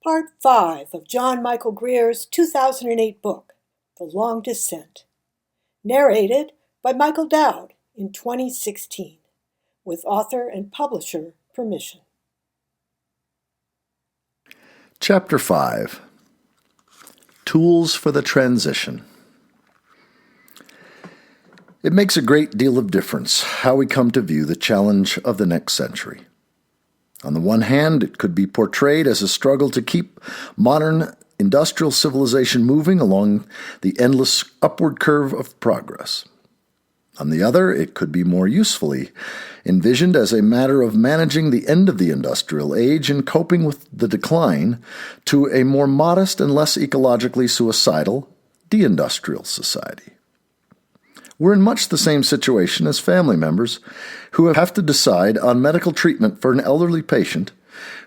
Part 5 of John Michael Greer's 2008 book, The Long Descent, narrated by Michael Dowd in 2016, with author and publisher permission. Chapter 5, Tools for the Transition. It makes a great deal of difference how we come to view the challenge of the next century. On the one hand, it could be portrayed as a struggle to keep modern industrial civilization moving along the endless upward curve of progress. On the other, it could be more usefully envisioned as a matter of managing the end of the industrial age and coping with the decline to a more modest and less ecologically suicidal deindustrial society. We're in much the same situation as family members who have to decide on medical treatment for an elderly patient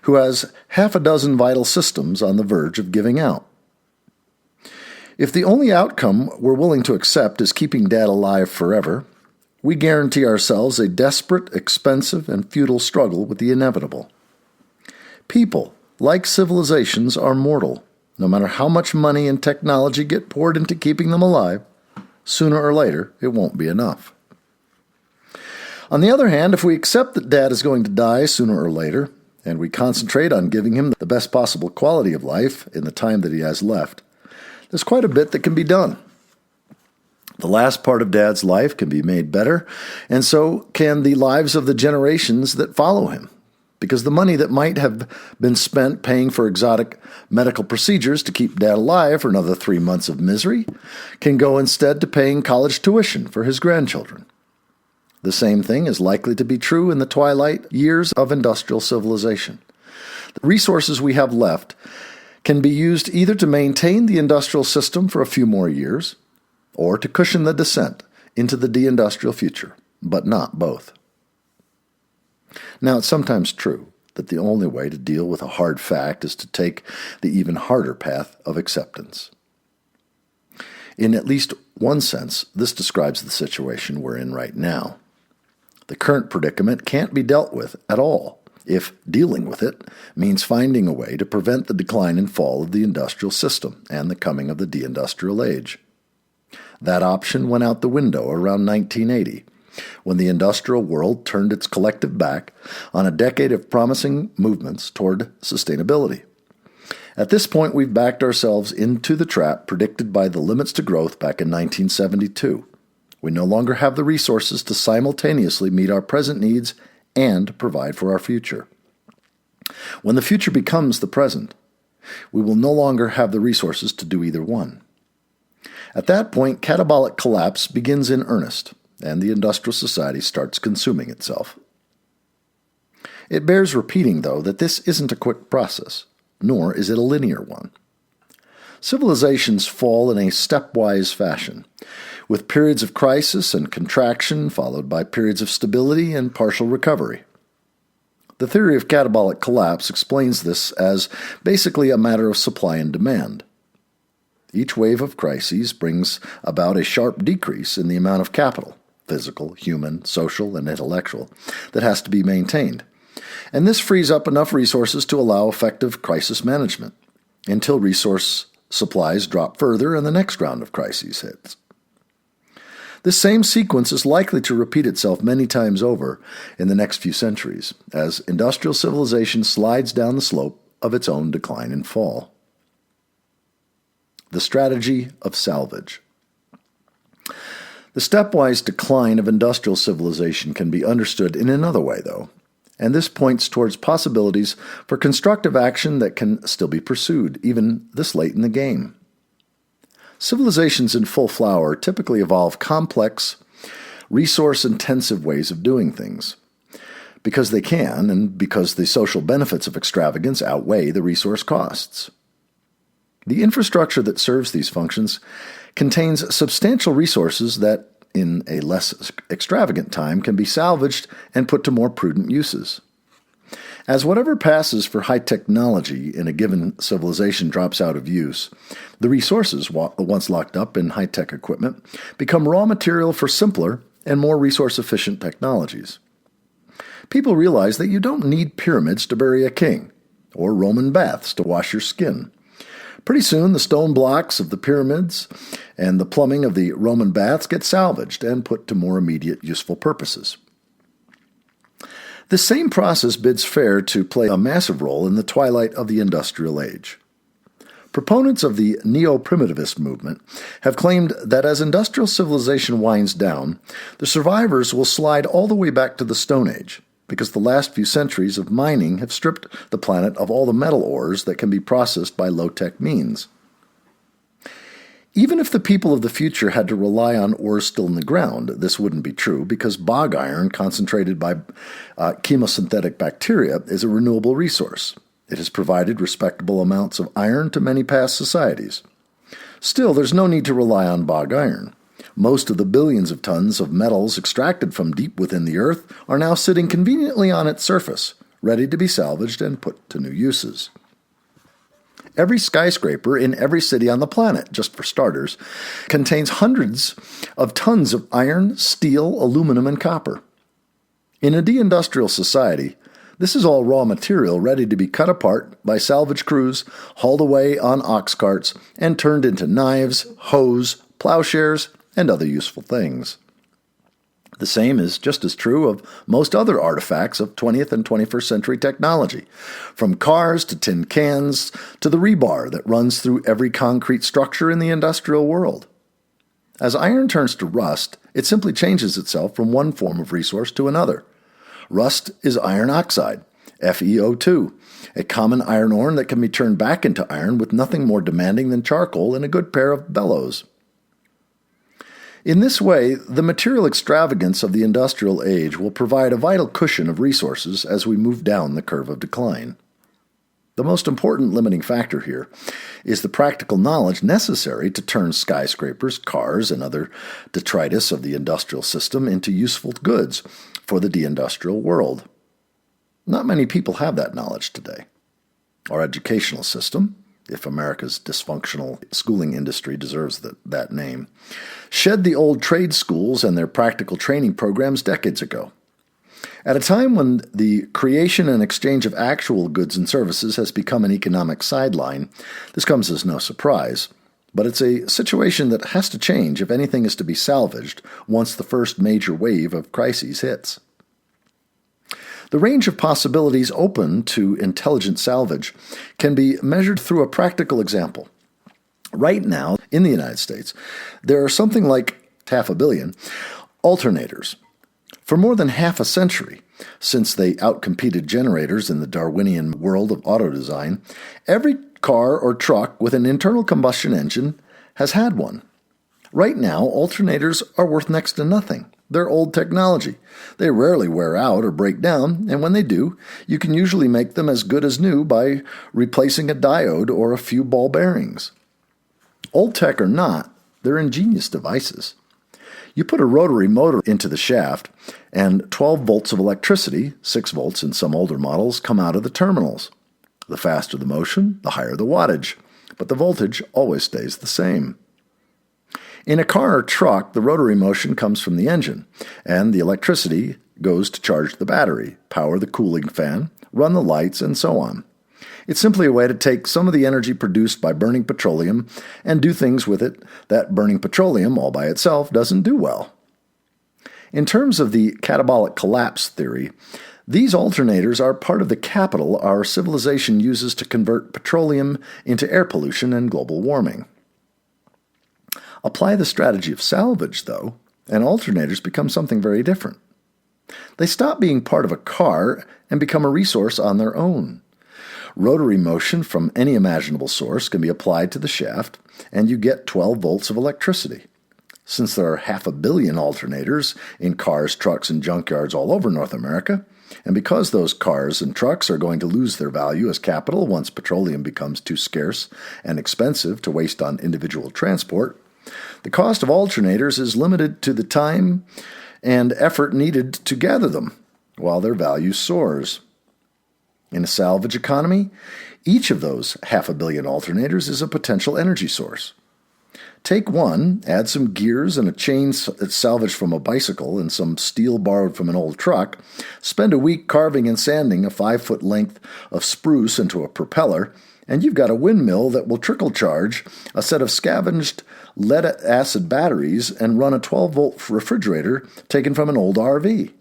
who has half a dozen vital systems on the verge of giving out. If the only outcome we're willing to accept is keeping Dad alive forever, we guarantee ourselves a desperate, expensive, and futile struggle with the inevitable. People, like civilizations, are mortal. No matter how much money and technology get poured into keeping them alive, sooner or later, it won't be enough. On the other hand, if we accept that Dad is going to die sooner or later, and we concentrate on giving him the best possible quality of life in the time that he has left, there's quite a bit that can be done. The last part of Dad's life can be made better, and so can the lives of the generations that follow him, because the money that might have been spent paying for exotic medical procedures to keep Dad alive for another 3 months of misery can go instead to paying college tuition for his grandchildren. The same thing is likely to be true in the twilight years of industrial civilization. The resources we have left can be used either to maintain the industrial system for a few more years or to cushion the descent into the deindustrial future, but not both. Now, it's sometimes true that the only way to deal with a hard fact is to take the even harder path of acceptance. In at least one sense, this describes the situation we're in right now. The current predicament can't be dealt with at all if dealing with it means finding a way to prevent the decline and fall of the industrial system and the coming of the deindustrial age. That option went out the window around 1980, when the industrial world turned its collective back on a decade of promising movements toward sustainability. At this point, we've backed ourselves into the trap predicted by the limits to growth back in 1972. We no longer have the resources to simultaneously meet our present needs and provide for our future. When the future becomes the present, we will no longer have the resources to do either one. At that point, catabolic collapse begins in earnest, and the industrial society starts consuming itself. It bears repeating, though, that this isn't a quick process, nor is it a linear one. Civilizations fall in a stepwise fashion, with periods of crisis and contraction followed by periods of stability and partial recovery. The theory of catabolic collapse explains this as basically a matter of supply and demand. Each wave of crises brings about a sharp decrease in the amount of capital, physical, human, social, and intellectual, that has to be maintained. And this frees up enough resources to allow effective crisis management, until resource supplies drop further and the next round of crises hits. This same sequence is likely to repeat itself many times over in the next few centuries, as industrial civilization slides down the slope of its own decline and fall. The Strategy of Salvage. The stepwise decline of industrial civilization can be understood in another way, though, and this points towards possibilities for constructive action that can still be pursued, even this late in the game. Civilizations in full flower typically evolve complex, resource-intensive ways of doing things, because they can and because the social benefits of extravagance outweigh the resource costs. The infrastructure that serves these functions contains substantial resources that, in a less extravagant time, can be salvaged and put to more prudent uses. As whatever passes for high technology in a given civilization drops out of use, the resources once locked up in high-tech equipment become raw material for simpler and more resource-efficient technologies. People realize that you don't need pyramids to bury a king, or Roman baths to wash your skin. Pretty soon, the stone blocks of the pyramids and the plumbing of the Roman baths get salvaged and put to more immediate useful purposes. This same process bids fair to play a massive role in the twilight of the Industrial Age. Proponents of the neo-primitivist movement have claimed that as industrial civilization winds down, the survivors will slide all the way back to the Stone Age, because the last few centuries of mining have stripped the planet of all the metal ores that can be processed by low-tech means. Even if the people of the future had to rely on ores still in the ground, this wouldn't be true because bog iron concentrated by chemosynthetic bacteria is a renewable resource. It has provided respectable amounts of iron to many past societies. Still, there's no need to rely on bog iron. Most of the billions of tons of metals extracted from deep within the earth are now sitting conveniently on its surface, ready to be salvaged and put to new uses. Every skyscraper in every city on the planet, just for starters, contains hundreds of tons of iron, steel, aluminum, and copper. In a deindustrial society, this is all raw material ready to be cut apart by salvage crews, hauled away on ox carts, and turned into knives, hoes, plowshares, and other useful things. The same is just as true of most other artifacts of 20th and 21st century technology, from cars to tin cans to the rebar that runs through every concrete structure in the industrial world. As iron turns to rust, it simply changes itself from one form of resource to another. Rust is iron oxide, FeO2, a common iron ore that can be turned back into iron with nothing more demanding than charcoal and a good pair of bellows. In this way, the material extravagance of the industrial age will provide a vital cushion of resources as we move down the curve of decline. The most important limiting factor here is the practical knowledge necessary to turn skyscrapers, cars, and other detritus of the industrial system into useful goods for the deindustrial world. Not many people have that knowledge today. Our educational system, if America's dysfunctional schooling industry deserves that name, shed the old trade schools and their practical training programs decades ago. At a time when the creation and exchange of actual goods and services has become an economic sideline, this comes as no surprise, but it's a situation that has to change if anything is to be salvaged once the first major wave of crises hits. The range of possibilities open to intelligent salvage can be measured through a practical example. Right now, in the United States, there are something like 500 million alternators. For more than half a century, since they outcompeted generators in the Darwinian world of auto design, every car or truck with an internal combustion engine has had one. Right now, alternators are worth next to nothing. They're old technology. They rarely wear out or break down, and when they do, you can usually make them as good as new by replacing a diode or a few ball bearings. Old tech or not, they're ingenious devices. You put a rotary motor into the shaft, and 12 volts of electricity, 6 volts in some older models, come out of the terminals. The faster the motion, the higher the wattage, but the voltage always stays the same. In a car or truck, the rotary motion comes from the engine, and the electricity goes to charge the battery, power the cooling fan, run the lights, and so on. It's simply a way to take some of the energy produced by burning petroleum and do things with it that burning petroleum all by itself doesn't do well. In terms of the catabolic collapse theory, these alternators are part of the capital our civilization uses to convert petroleum into air pollution and global warming. Apply the strategy of salvage, though, and alternators become something very different. They stop being part of a car and become a resource on their own. Rotary motion from any imaginable source can be applied to the shaft, and you get 12 volts of electricity. Since there are 500 million alternators in cars, trucks, and junkyards all over North America, and because those cars and trucks are going to lose their value as capital once petroleum becomes too scarce and expensive to waste on individual transport, the cost of alternators is limited to the time and effort needed to gather them, while their value soars. In a salvage economy, each of those 500 million alternators is a potential energy source. Take one, add some gears and a chain that's salvaged from a bicycle and some steel borrowed from an old truck, spend a week carving and sanding a 5-foot length of spruce into a propeller, and you've got a windmill that will trickle charge a set of scavenged lead-acid batteries and run a 12-volt refrigerator taken from an old RV.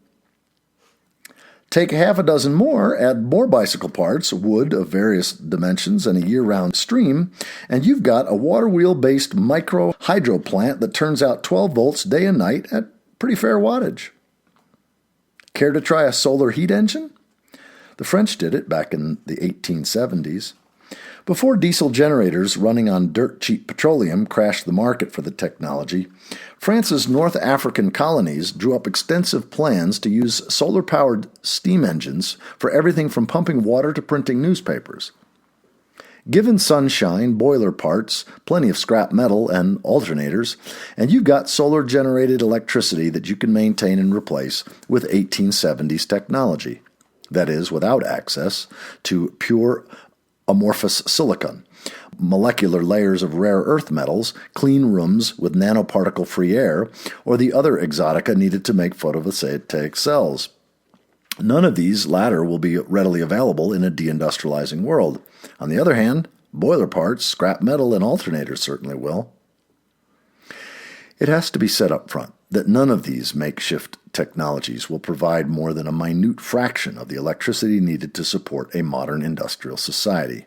Take half a dozen more, add more bicycle parts, wood of various dimensions, and a year-round stream, and you've got a water wheel-based micro hydro plant that turns out 12 volts day and night at pretty fair wattage. Care to try a solar heat engine? The French did it back in the 1870s. Before diesel generators running on dirt-cheap petroleum crashed the market for the technology, France's North African colonies drew up extensive plans to use solar-powered steam engines for everything from pumping water to printing newspapers. Given sunshine, boiler parts, plenty of scrap metal, and alternators, and you've got solar-generated electricity that you can maintain and replace with 1870s technology. That is, without access to pure amorphous silicon, molecular layers of rare earth metals, clean rooms with nanoparticle-free air, or the other exotica needed to make photovoltaic cells. None of these latter will be readily available in a deindustrializing world. On the other hand, boiler parts, scrap metal, and alternators certainly will. It has to be said up front that none of these makeshift technologies will provide more than a minute fraction of the electricity needed to support a modern industrial society.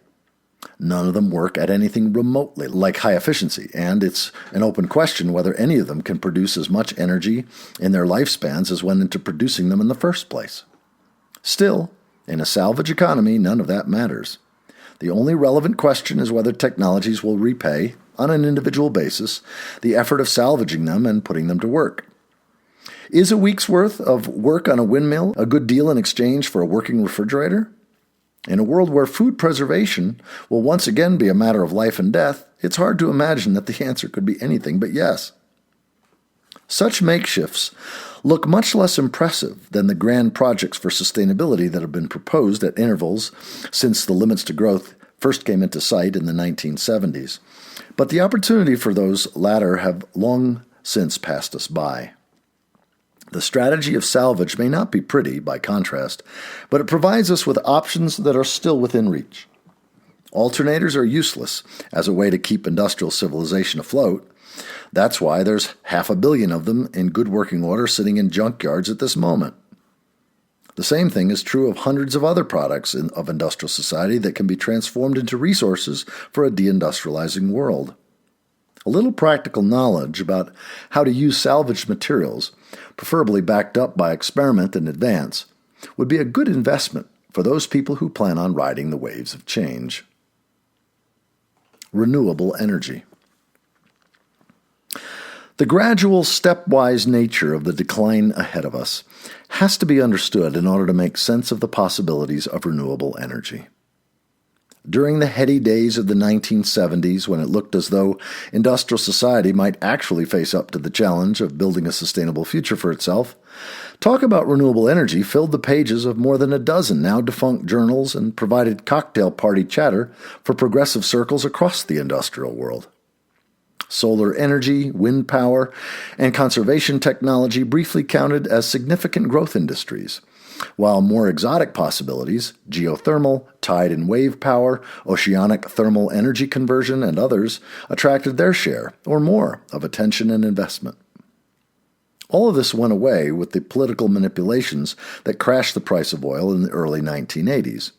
None of them work at anything remotely like high efficiency, and it's an open question whether any of them can produce as much energy in their lifespans as went into producing them in the first place. Still, in a salvage economy, none of that matters. The only relevant question is whether technologies will repay, on an individual basis, the effort of salvaging them and putting them to work. Is a week's worth of work on a windmill a good deal in exchange for a working refrigerator? In a world where food preservation will once again be a matter of life and death, it's hard to imagine that the answer could be anything but yes. Such makeshifts look much less impressive than the grand projects for sustainability that have been proposed at intervals since the limits to growth first came into sight in the 1970s. But the opportunity for those latter have long since passed us by. The strategy of salvage may not be pretty, by contrast, but it provides us with options that are still within reach. Alternators are useless as a way to keep industrial civilization afloat. That's why there's 500 million of them in good working order sitting in junkyards at this moment. The same thing is true of hundreds of other products of industrial society that can be transformed into resources for a deindustrializing world. A little practical knowledge about how to use salvaged materials, preferably backed up by experiment in advance, would be a good investment for those people who plan on riding the waves of change. Renewable energy. The gradual, stepwise nature of the decline ahead of us has to be understood in order to make sense of the possibilities of renewable energy. During the heady days of the 1970s, when it looked as though industrial society might actually face up to the challenge of building a sustainable future for itself, talk about renewable energy filled the pages of more than a dozen now-defunct journals and provided cocktail party chatter for progressive circles across the industrial world. Solar energy, wind power, and conservation technology briefly counted as significant growth industries, while more exotic possibilities, geothermal, tide and wave power, oceanic thermal energy conversion, and others, attracted their share, or more, of attention and investment. All of this went away with the political manipulations that crashed the price of oil in the early 1980s.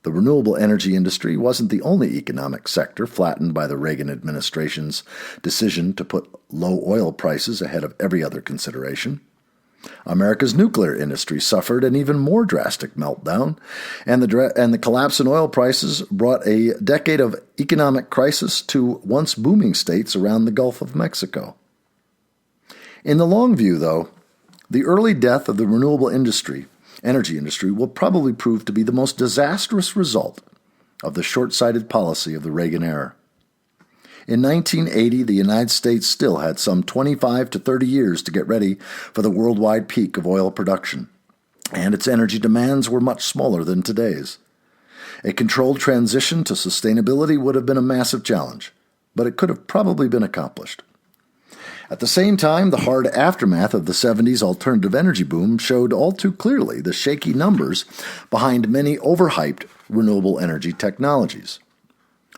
The renewable energy industry wasn't the only economic sector flattened by the Reagan administration's decision to put low oil prices ahead of every other consideration. America's nuclear industry suffered an even more drastic meltdown, and the collapse in oil prices brought a decade of economic crisis to once booming states around the Gulf of Mexico. In the long view, though, the early death of the renewable energy industry will probably prove to be the most disastrous result of the short-sighted policy of the Reagan era. In 1980, the United States still had some 25 to 30 years to get ready for the worldwide peak of oil production, and its energy demands were much smaller than today's. A controlled transition to sustainability would have been a massive challenge, but it could have probably been accomplished. At the same time, the hard aftermath of the 70s alternative energy boom showed all too clearly the shaky numbers behind many overhyped renewable energy technologies.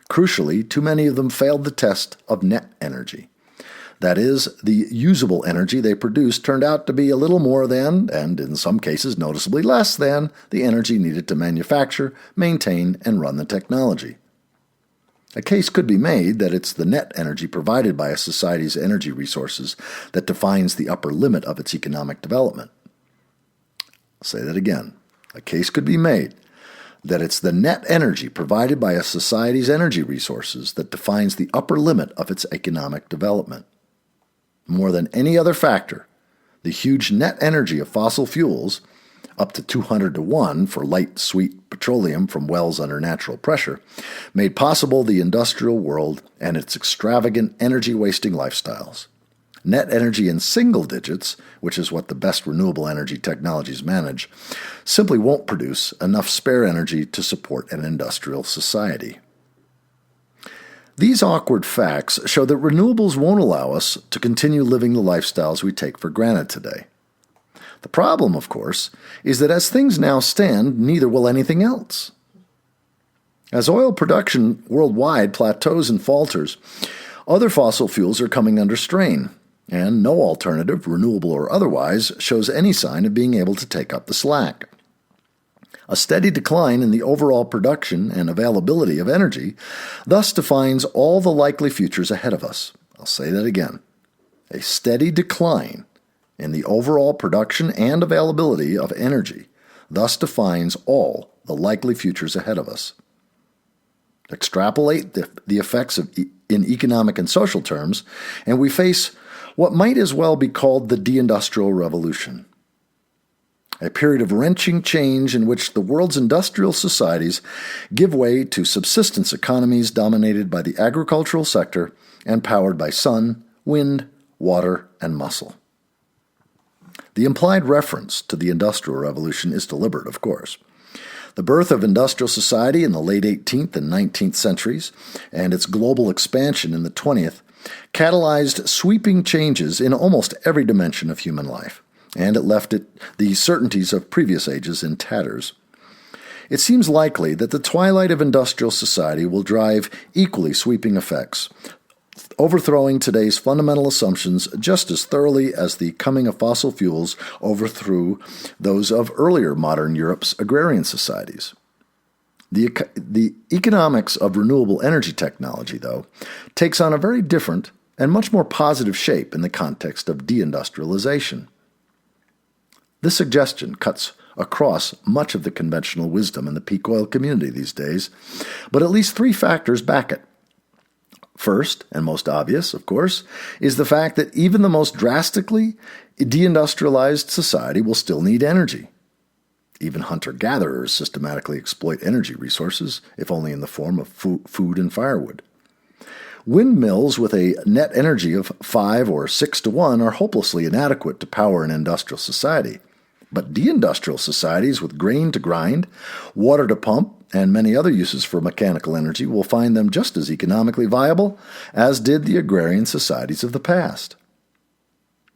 Crucially, too many of them failed the test of net energy. That is, the usable energy they produced turned out to be a little more than, and in some cases noticeably less than, the energy needed to manufacture, maintain, and run the technology. A case could be made that it's the net energy provided by a society's energy resources that defines the upper limit of its economic development. I'll say that again. A case could be made that it's the net energy provided by a society's energy resources that defines the upper limit of its economic development. More than any other factor, the huge net energy of fossil fuels, up to 200 to 1 for light, sweet petroleum from wells under natural pressure, made possible the industrial world and its extravagant energy-wasting lifestyles. Net energy in single digits, which is what the best renewable energy technologies manage, simply won't produce enough spare energy to support an industrial society. These awkward facts show that renewables won't allow us to continue living the lifestyles we take for granted today. The problem, of course, is that as things now stand, neither will anything else. As oil production worldwide plateaus and falters, other fossil fuels are coming under strain, and no alternative, renewable or otherwise, shows any sign of being able to take up the slack. A steady decline in the overall production and availability of energy thus defines all the likely futures ahead of us. I'll say that again. A steady decline in the overall production and availability of energy thus defines all the likely futures ahead of us. Extrapolate the effects in economic and social terms, and we face what might as well be called the Deindustrial Revolution, a period of wrenching change in which the world's industrial societies give way to subsistence economies dominated by the agricultural sector and powered by sun, wind, water, and muscle. The implied reference to the Industrial Revolution is deliberate, of course. The birth of industrial society in the late 18th and 19th centuries and its global expansion in the 20th catalyzed sweeping changes in almost every dimension of human life, and it left the certainties of previous ages in tatters. It seems likely that the twilight of industrial society will drive equally sweeping effects, overthrowing today's fundamental assumptions just as thoroughly as the coming of fossil fuels overthrew those of earlier modern Europe's agrarian societies. The economics of renewable energy technology, though, takes on a very different and much more positive shape in the context of deindustrialization. This suggestion cuts across much of the conventional wisdom in the peak oil community these days, but at least three factors back it. First, and most obvious, of course, is the fact that even the most drastically deindustrialized society will still need energy. Even hunter-gatherers systematically exploit energy resources, if only in the form of food and firewood. Windmills with a net energy of 5 or 6 to 1 are hopelessly inadequate to power an industrial society. But deindustrial societies with grain to grind, water to pump, and many other uses for mechanical energy will find them just as economically viable as did the agrarian societies of the past.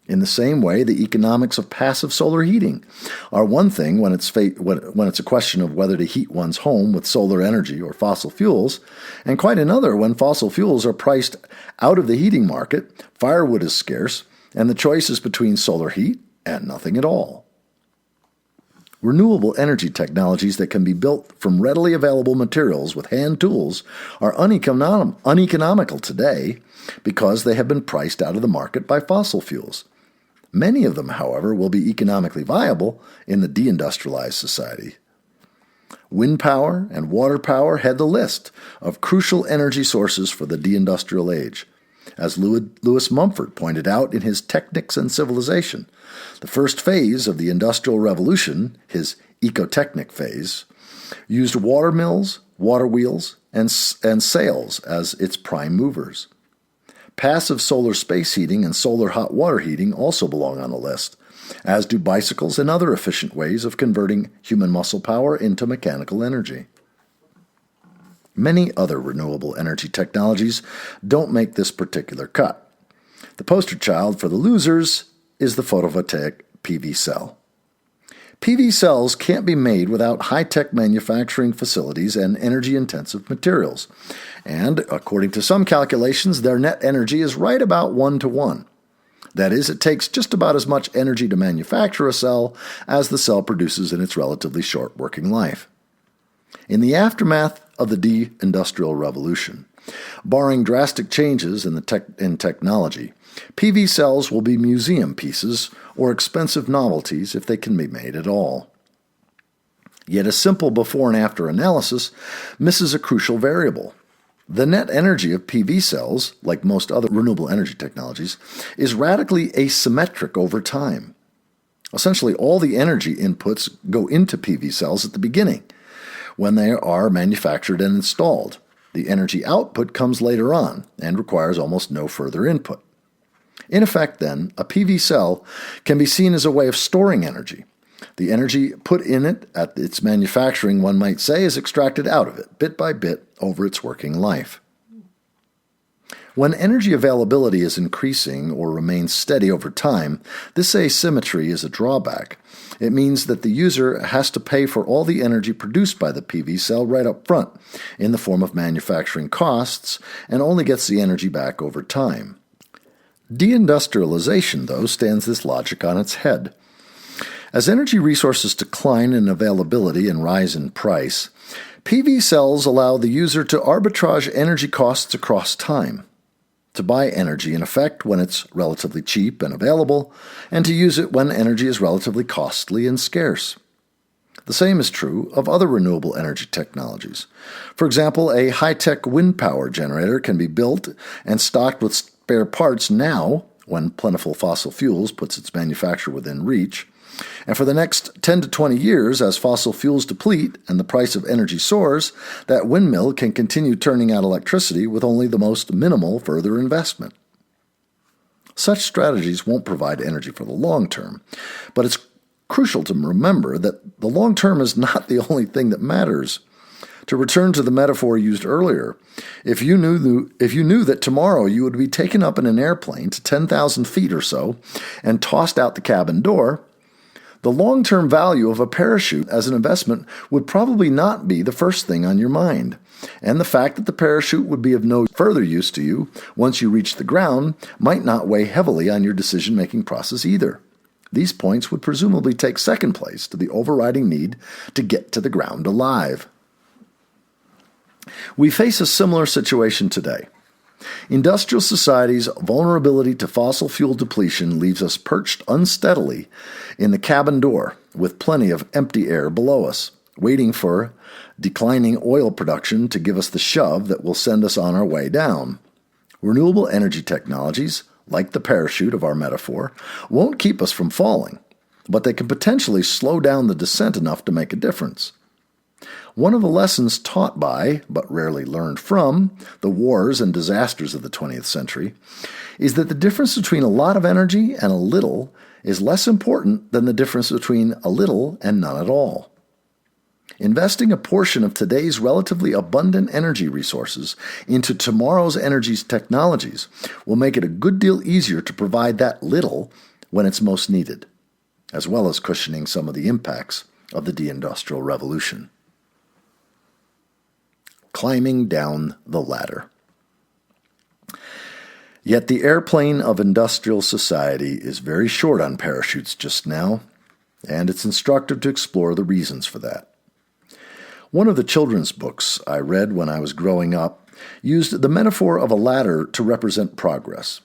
In the same way, the economics of passive solar heating are one thing when it's a question of whether to heat one's home with solar energy or fossil fuels, and quite another when fossil fuels are priced out of the heating market, firewood is scarce, and the choice is between solar heat and nothing at all. Renewable energy technologies that can be built from readily available materials with hand tools are uneconomical today because they have been priced out of the market by fossil fuels. Many of them, however, will be economically viable in the deindustrialized society. Wind power and water power head the list of crucial energy sources for the deindustrial age. As Lewis Mumford pointed out in his Technics and Civilization, the first phase of the Industrial Revolution, his ecotechnic phase, used water mills, water wheels, and sails as its prime movers. Passive solar space heating and solar hot water heating also belong on the list, as do bicycles and other efficient ways of converting human muscle power into mechanical energy. Many other renewable energy technologies don't make this particular cut. The poster child for the losers is the photovoltaic PV cell. PV cells can't be made without high-tech manufacturing facilities and energy-intensive materials. And, according to some calculations, their net energy is right about 1-to-1. That is, it takes just about as much energy to manufacture a cell as the cell produces in its relatively short working life. In the aftermath of the Deindustrial Revolution, barring drastic changes in technology, PV cells will be museum pieces or expensive novelties if they can be made at all. Yet a simple before and after analysis misses a crucial variable. The net energy of PV cells, like most other renewable energy technologies, is radically asymmetric over time. Essentially, all the energy inputs go into PV cells at the beginning, when they are manufactured and installed. The energy output comes later on and requires almost no further input. In effect, then, a PV cell can be seen as a way of storing energy. The energy put in it at its manufacturing, one might say, is extracted out of it, bit by bit, over its working life. When energy availability is increasing or remains steady over time, this asymmetry is a drawback. It means that the user has to pay for all the energy produced by the PV cell right up front, in the form of manufacturing costs, and only gets the energy back over time. Deindustrialization, though, stands this logic on its head. As energy resources decline in availability and rise in price, PV cells allow the user to arbitrage energy costs across time, to buy energy in effect when it's relatively cheap and available, and to use it when energy is relatively costly and scarce. The same is true of other renewable energy technologies. For example, a high-tech wind power generator can be built and stocked with spare parts now, when plentiful fossil fuels puts its manufacture within reach, and for the next 10 to 20 years, as fossil fuels deplete and the price of energy soars, that windmill can continue turning out electricity with only the most minimal further investment. Such strategies won't provide energy for the long term, but it's crucial to remember that the long term is not the only thing that matters. To return to the metaphor used earlier, if you knew that tomorrow you would be taken up in an airplane to 10,000 feet or so and tossed out the cabin door, the long-term value of a parachute as an investment would probably not be the first thing on your mind, and the fact that the parachute would be of no further use to you once you reach the ground might not weigh heavily on your decision-making process either. These points would presumably take second place to the overriding need to get to the ground alive. We face a similar situation today. Industrial society's vulnerability to fossil fuel depletion leaves us perched unsteadily in the cabin door with plenty of empty air below us, waiting for declining oil production to give us the shove that will send us on our way down. Renewable energy technologies, like the parachute of our metaphor, won't keep us from falling, but they can potentially slow down the descent enough to make a difference. One of the lessons taught by, but rarely learned from, the wars and disasters of the 20th century is that the difference between a lot of energy and a little is less important than the difference between a little and none at all. Investing a portion of today's relatively abundant energy resources into tomorrow's energy technologies will make it a good deal easier to provide that little when it's most needed, as well as cushioning some of the impacts of the Deindustrial Revolution. Climbing down the ladder. Yet the airplane of industrial society is very short on parachutes just now, and it's instructive to explore the reasons for that. One of the children's books I read when I was growing up used the metaphor of a ladder to represent progress.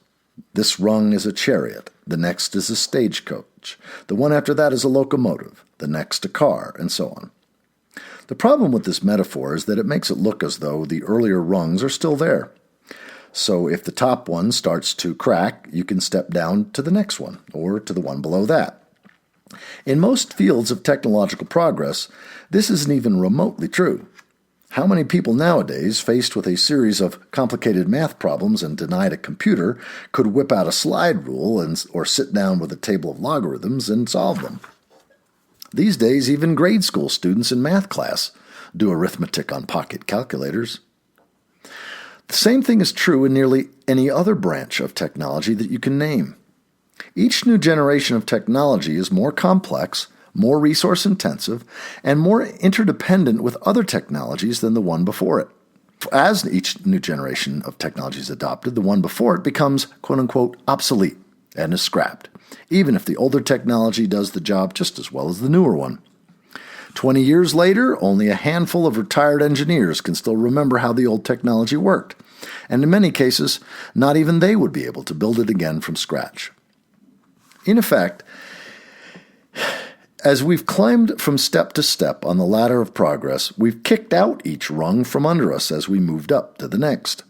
This rung is a chariot, the next is a stagecoach, the one after that is a locomotive, the next a car, and so on. The problem with this metaphor is that it makes it look as though the earlier rungs are still there. So if the top one starts to crack, you can step down to the next one, or to the one below that. In most fields of technological progress, this isn't even remotely true. How many people nowadays, faced with a series of complicated math problems and denied a computer, could whip out a slide rule or sit down with a table of logarithms and solve them? These days, even grade school students in math class do arithmetic on pocket calculators. The same thing is true in nearly any other branch of technology that you can name. Each new generation of technology is more complex, more resource-intensive, and more interdependent with other technologies than the one before it. As each new generation of technology is adopted, the one before it becomes, quote-unquote, obsolete and is scrapped, even if the older technology does the job just as well as the newer one. 20 years later, only a handful of retired engineers can still remember how the old technology worked, and in many cases, not even they would be able to build it again from scratch. In effect, as we've climbed from step to step on the ladder of progress, we've kicked out each rung from under us as we moved up to the next.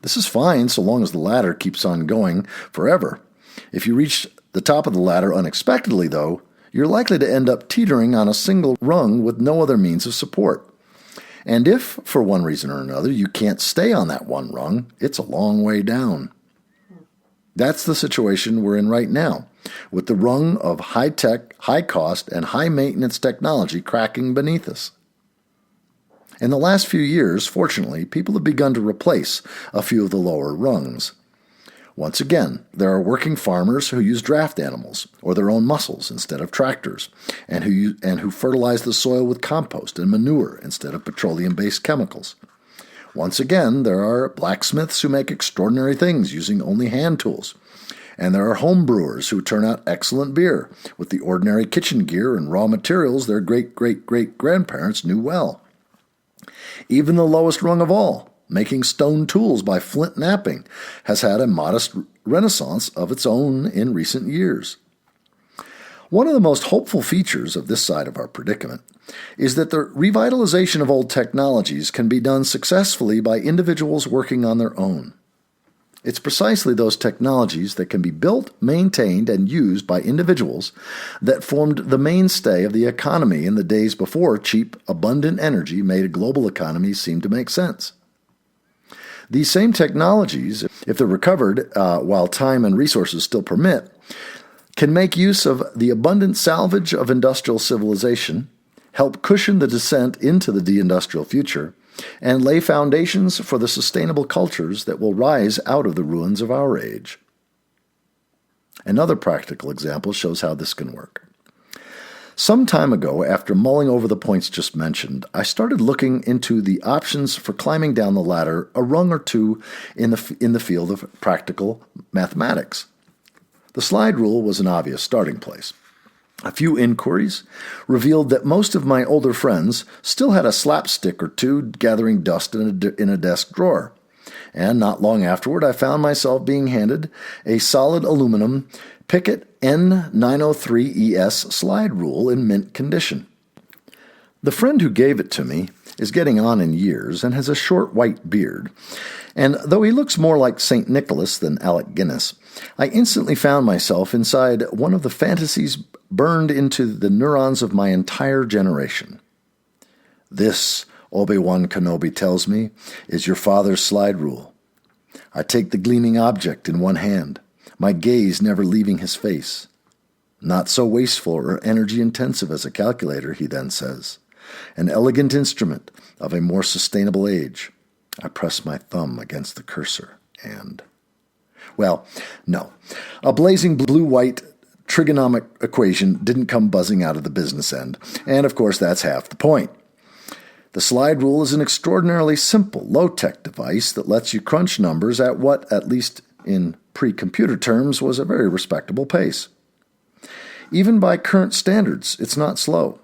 This is fine so long as the ladder keeps on going forever. If you reach the top of the ladder unexpectedly, though, you're likely to end up teetering on a single rung with no other means of support. And if, for one reason or another, you can't stay on that one rung, it's a long way down. That's the situation we're in right now, with the rung of high-tech, high-cost, and high-maintenance technology cracking beneath us. In the last few years, fortunately, people have begun to replace a few of the lower rungs. Once again, there are working farmers who use draft animals or their own muscles instead of tractors, and who fertilize the soil with compost and manure instead of petroleum-based chemicals. Once again, there are blacksmiths who make extraordinary things using only hand tools, and there are home brewers who turn out excellent beer with the ordinary kitchen gear and raw materials their great-great-great-grandparents knew well. Even the lowest rung of all, making stone tools by flint knapping, has had a modest renaissance of its own in recent years. One of the most hopeful features of this side of our predicament is that the revitalization of old technologies can be done successfully by individuals working on their own. It's precisely those technologies that can be built, maintained, and used by individuals that formed the mainstay of the economy in the days before cheap, abundant energy made a global economy seem to make sense. These same technologies, if they're recovered while time and resources still permit, can make use of the abundant salvage of industrial civilization, help cushion the descent into the deindustrial future, and lay foundations for the sustainable cultures that will rise out of the ruins of our age. Another practical example shows how this can work. Some time ago, after mulling over the points just mentioned, I started looking into the options for climbing down the ladder a rung or two in the field of practical mathematics. The slide rule was an obvious starting place. A few inquiries revealed that most of my older friends still had a slapstick or two gathering dust in a desk drawer. And not long afterward, I found myself being handed a solid aluminum Pickett N903ES slide rule in mint condition. The friend who gave it to me is getting on in years and has a short white beard, and though he looks more like St. Nicholas than Alec Guinness, I instantly found myself inside one of the fantasies burned into the neurons of my entire generation. This, Obi-Wan Kenobi tells me, is your father's slide rule. I take the gleaming object in one hand, my gaze never leaving his face. Not so wasteful or energy-intensive as a calculator, he then says. An elegant instrument of a more sustainable age. I press my thumb against the cursor and... Well, no. A blazing blue-white trigonomic equation didn't come buzzing out of the business end, and of course that's half the point. The slide rule is an extraordinarily simple, low-tech device that lets you crunch numbers at what, at least in pre-computer terms, was a very respectable pace. Even by current standards, it's not slow.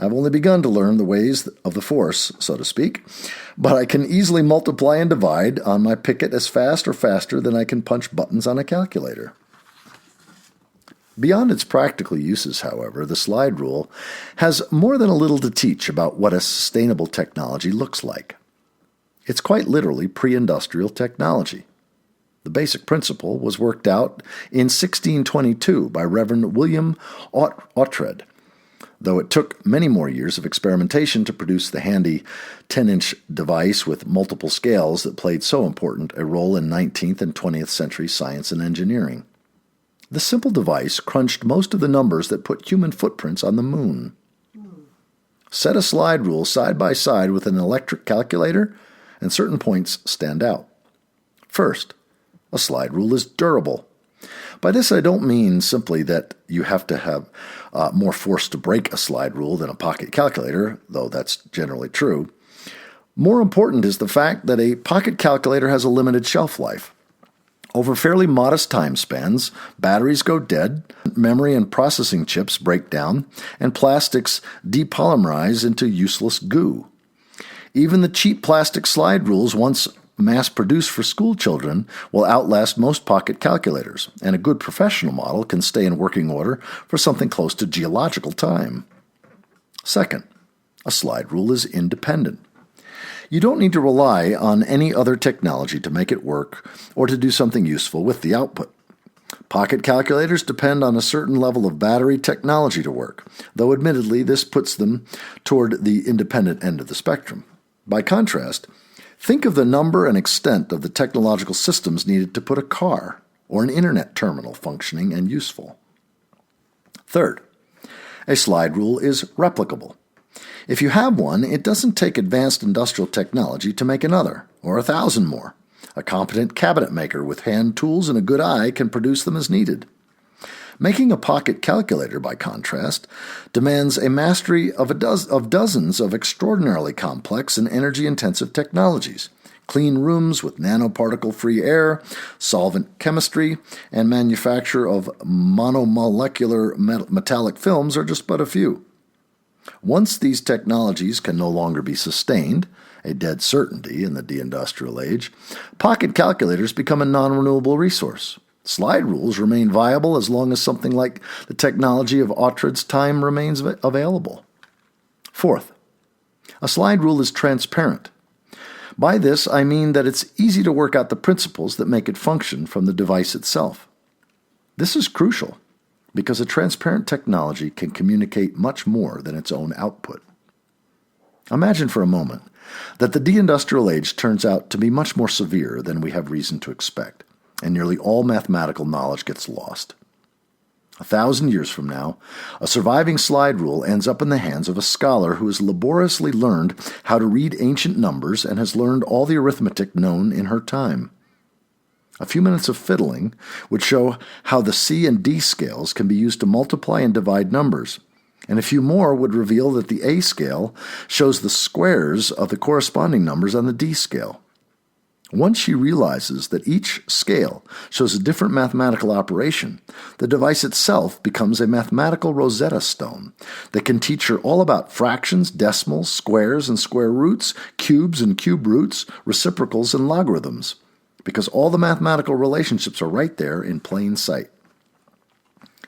I've only begun to learn the ways of the force, so to speak, but I can easily multiply and divide on my Pickett as fast or faster than I can punch buttons on a calculator. Beyond its practical uses, however, the slide rule has more than a little to teach about what a sustainable technology looks like. It's quite literally pre-industrial technology. The basic principle was worked out in 1622 by Reverend William Oughtred, though it took many more years of experimentation to produce the handy 10-inch device with multiple scales that played so important a role in 19th and 20th century science and engineering. The simple device crunched most of the numbers that put human footprints on the moon. Set a slide rule side by side with an electric calculator, and certain points stand out. First, a slide rule is durable. By this I don't mean simply that you have to have more force to break a slide rule than a pocket calculator, though that's generally true. More important is the fact that a pocket calculator has a limited shelf life. Over fairly modest time spans, batteries go dead, memory and processing chips break down, and plastics depolymerize into useless goo. Even the cheap plastic slide rules once mass-produced for school children will outlast most pocket calculators, and a good professional model can stay in working order for something close to geological time. Second, a slide rule is independent. You don't need to rely on any other technology to make it work or to do something useful with the output. Pocket calculators depend on a certain level of battery technology to work, though admittedly this puts them toward the independent end of the spectrum. By contrast, think of the number and extent of the technological systems needed to put a car or an internet terminal functioning and useful. Third, a slide rule is replicable. If you have one, it doesn't take advanced industrial technology to make another, or 1,000 more. A competent cabinet maker with hand tools and a good eye can produce them as needed. Making a pocket calculator, by contrast, demands a mastery of dozens of extraordinarily complex and energy-intensive technologies. Clean rooms with nanoparticle-free air, solvent chemistry, and manufacture of monomolecular metallic films are just but a few. Once these technologies can no longer be sustained, a dead certainty in the deindustrial age, pocket calculators become a non-renewable resource. Slide rules remain viable as long as something like the technology of Autred's time remains available. Fourth, a slide rule is transparent. By this, I mean that it's easy to work out the principles that make it function from the device itself. This is crucial, because a transparent technology can communicate much more than its own output. Imagine for a moment that the deindustrial age turns out to be much more severe than we have reason to expect, and nearly all mathematical knowledge gets lost. 1,000 years from now, a surviving slide rule ends up in the hands of a scholar who has laboriously learned how to read ancient numbers and has learned all the arithmetic known in her time. A few minutes of fiddling would show how the C and D scales can be used to multiply and divide numbers, and a few more would reveal that the A scale shows the squares of the corresponding numbers on the D scale. Once she realizes that each scale shows a different mathematical operation, the device itself becomes a mathematical Rosetta Stone that can teach her all about fractions, decimals, squares and square roots, cubes and cube roots, reciprocals and logarithms, because all the mathematical relationships are right there in plain sight.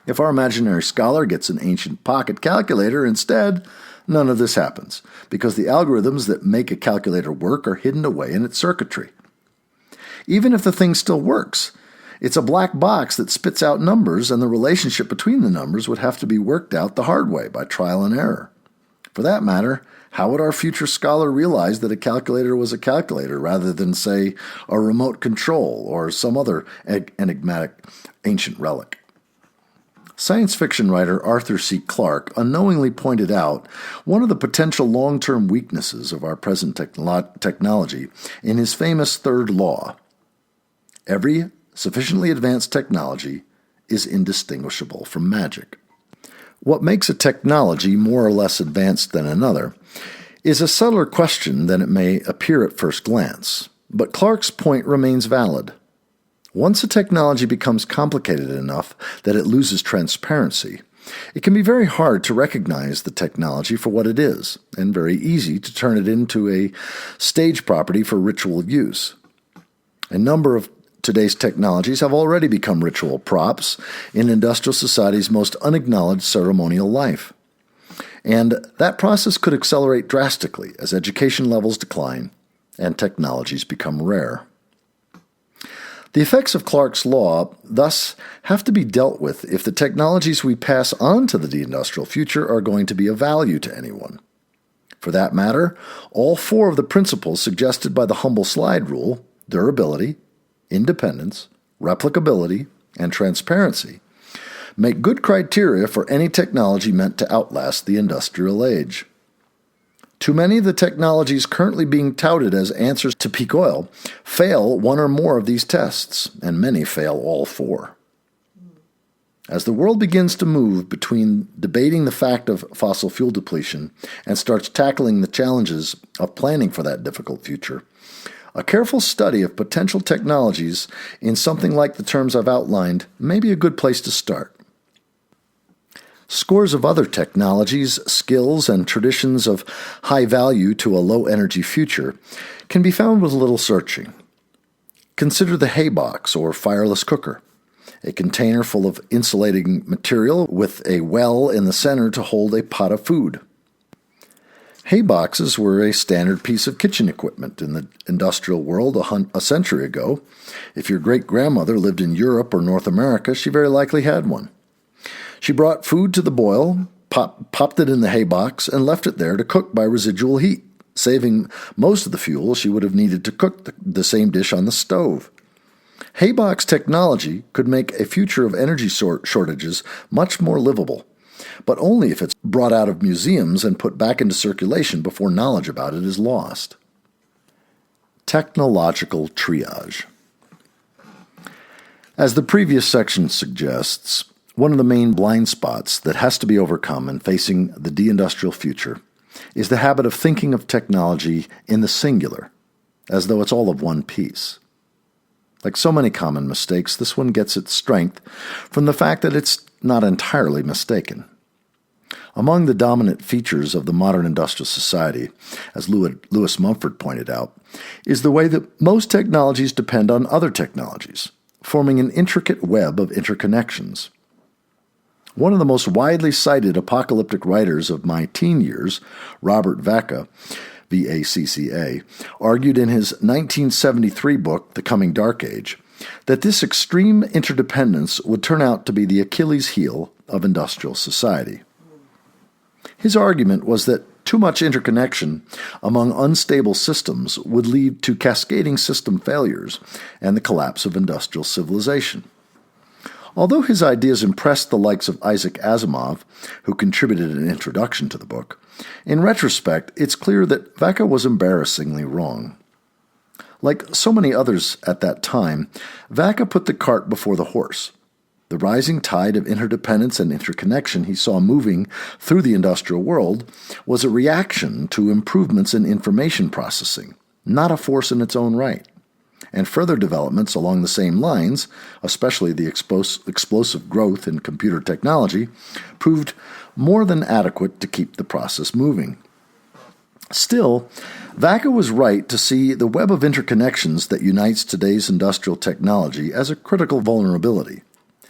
If our imaginary scholar gets an ancient pocket calculator instead, none of this happens, because the algorithms that make a calculator work are hidden away in its circuitry. Even if the thing still works, it's a black box that spits out numbers, and the relationship between the numbers would have to be worked out the hard way by trial and error. For that matter, how would our future scholar realize that a calculator was a calculator rather than, say, a remote control or some other enigmatic ancient relic? Science fiction writer Arthur C. Clarke unknowingly pointed out one of the potential long-term weaknesses of our present technology in his famous third law. Every sufficiently advanced technology is indistinguishable from magic. What makes a technology more or less advanced than another is a subtler question than it may appear at first glance, but Clarke's point remains valid. Once a technology becomes complicated enough that it loses transparency, it can be very hard to recognize the technology for what it is, and very easy to turn it into a stage property for ritual use. A number of today's technologies have already become ritual props in industrial society's most unacknowledged ceremonial life. And that process could accelerate drastically as education levels decline and technologies become rare. The effects of Clarke's law thus have to be dealt with if the technologies we pass on to the deindustrial future are going to be of value to anyone. For that matter, all four of the principles suggested by the humble slide rule, durability, independence, replicability, and transparency, make good criteria for any technology meant to outlast the industrial age. Too many of the technologies currently being touted as answers to peak oil fail one or more of these tests, and many fail all four. As the world begins to move between debating the fact of fossil fuel depletion and starts tackling the challenges of planning for that difficult future, a careful study of potential technologies in something like the terms I've outlined may be a good place to start. Scores of other technologies, skills, and traditions of high value to a low-energy future can be found with a little searching. Consider the hay box or fireless cooker, a container full of insulating material with a well in the center to hold a pot of food. Hay boxes were a standard piece of kitchen equipment in the industrial world a century ago. If your great-grandmother lived in Europe or North America, she very likely had one. She brought food to the boil, popped it in the hay box, and left it there to cook by residual heat, saving most of the fuel she would have needed to cook the same dish on the stove. Haybox technology could make a future of energy shortages much more livable, but only if it's brought out of museums and put back into circulation before knowledge about it is lost. Technological triage. As the previous section suggests, one of the main blind spots that has to be overcome in facing the deindustrial future is the habit of thinking of technology in the singular, as though it's all of one piece. Like so many common mistakes, this one gets its strength from the fact that it's not entirely mistaken. Among the dominant features of the modern industrial society, as Lewis Mumford pointed out, is the way that most technologies depend on other technologies, forming an intricate web of interconnections. One of the most widely cited apocalyptic writers of my teen years, Robert Vacca, V-A-C-C-A, argued in his 1973 book, The Coming Dark Age, that this extreme interdependence would turn out to be the Achilles heel of industrial society. His argument was that too much interconnection among unstable systems would lead to cascading system failures and the collapse of industrial civilization. Although his ideas impressed the likes of Isaac Asimov, who contributed an introduction to the book, in retrospect, it's clear that Vacca was embarrassingly wrong. Like so many others at that time, Vacca put the cart before the horse. The rising tide of interdependence and interconnection he saw moving through the industrial world was a reaction to improvements in information processing, not a force in its own right. And further developments along the same lines, especially the explosive growth in computer technology, proved more than adequate to keep the process moving. Still, Vacca was right to see the web of interconnections that unites today's industrial technology as a critical vulnerability.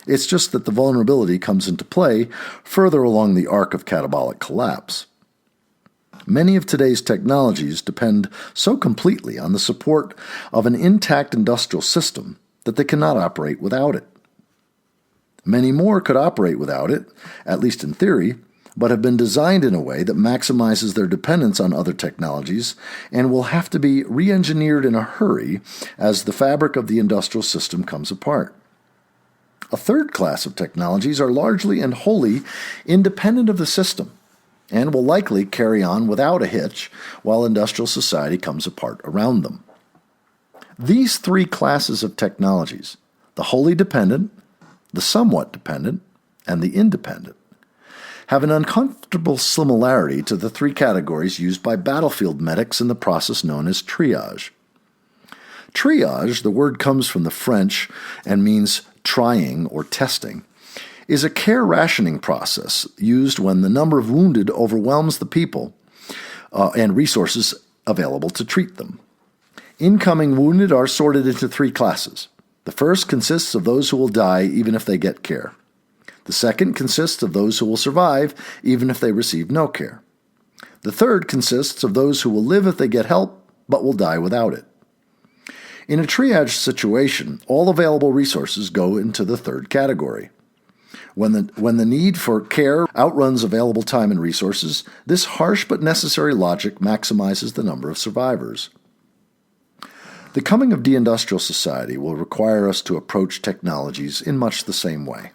It's just that the vulnerability comes into play further along the arc of catabolic collapse. Many of today's technologies depend so completely on the support of an intact industrial system that they cannot operate without it. Many more could operate without it, at least in theory, but have been designed in a way that maximizes their dependence on other technologies and will have to be re-engineered in a hurry as the fabric of the industrial system comes apart. A third class of technologies are largely and wholly independent of the system, and will likely carry on without a hitch while industrial society comes apart around them. These three classes of technologies, the wholly dependent, the somewhat dependent, and the independent, have an uncomfortable similarity to the three categories used by battlefield medics in the process known as triage. Triage, the word comes from the French and means trying or testing, is a care rationing process used when the number of wounded overwhelms the people and resources available to treat them. Incoming wounded are sorted into three classes. The first consists of those who will die even if they get care. The second consists of those who will survive even if they receive no care. The third consists of those who will live if they get help but will die without it. In a triage situation, all available resources go into the third category. When the need for care outruns available time and resources, this harsh but necessary logic maximizes the number of survivors. The coming of deindustrial society will require us to approach technologies in much the same way.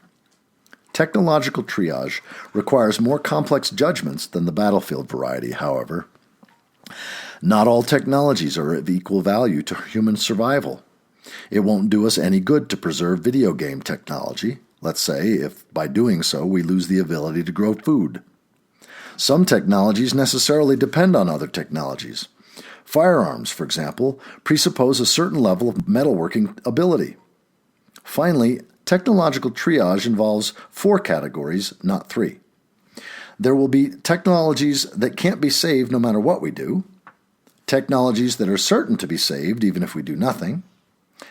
Technological triage requires more complex judgments than the battlefield variety, however. Not all technologies are of equal value to human survival. It won't do us any good to preserve video game technology, let's say, if by doing so we lose the ability to grow food. Some technologies necessarily depend on other technologies. Firearms, for example, presuppose a certain level of metalworking ability. Finally, technological triage involves 4 categories, not 3. There will be technologies that can't be saved no matter what we do, technologies that are certain to be saved even if we do nothing,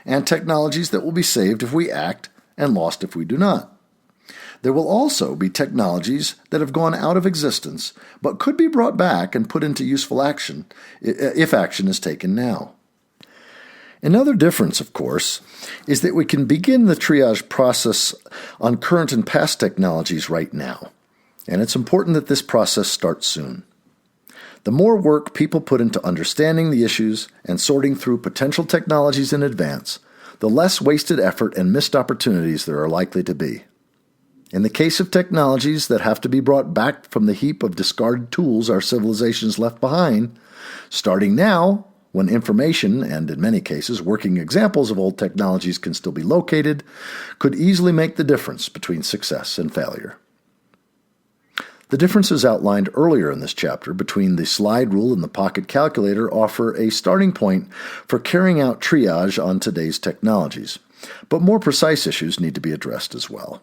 and technologies that will be saved if we act and lost if we do not. There will also be technologies that have gone out of existence but could be brought back and put into useful action if action is taken now. Another difference, of course, is that we can begin the triage process on current and past technologies right now, and it's important that this process starts soon. The more work people put into understanding the issues and sorting through potential technologies in advance, the less wasted effort and missed opportunities there are likely to be. In the case of technologies that have to be brought back from the heap of discarded tools our civilizations left behind, starting now, when information, and in many cases working examples of old technologies can still be located, could easily make the difference between success and failure. The differences outlined earlier in this chapter between the slide rule and the pocket calculator offer a starting point for carrying out triage on today's technologies, but more precise issues need to be addressed as well.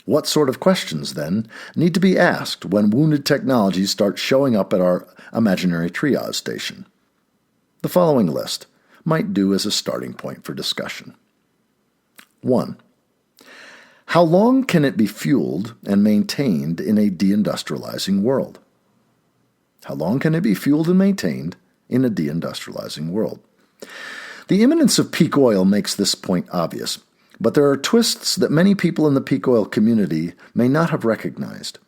What sort of questions, then, need to be asked when wounded technologies start showing up at our imaginary triage station? The following list might do as a starting point for discussion. 1. How long can it be fueled and maintained in a deindustrializing world? How long can it be fueled and maintained in a deindustrializing world? The imminence of peak oil makes this point obvious, but there are twists that many people in the peak oil community may not have recognized.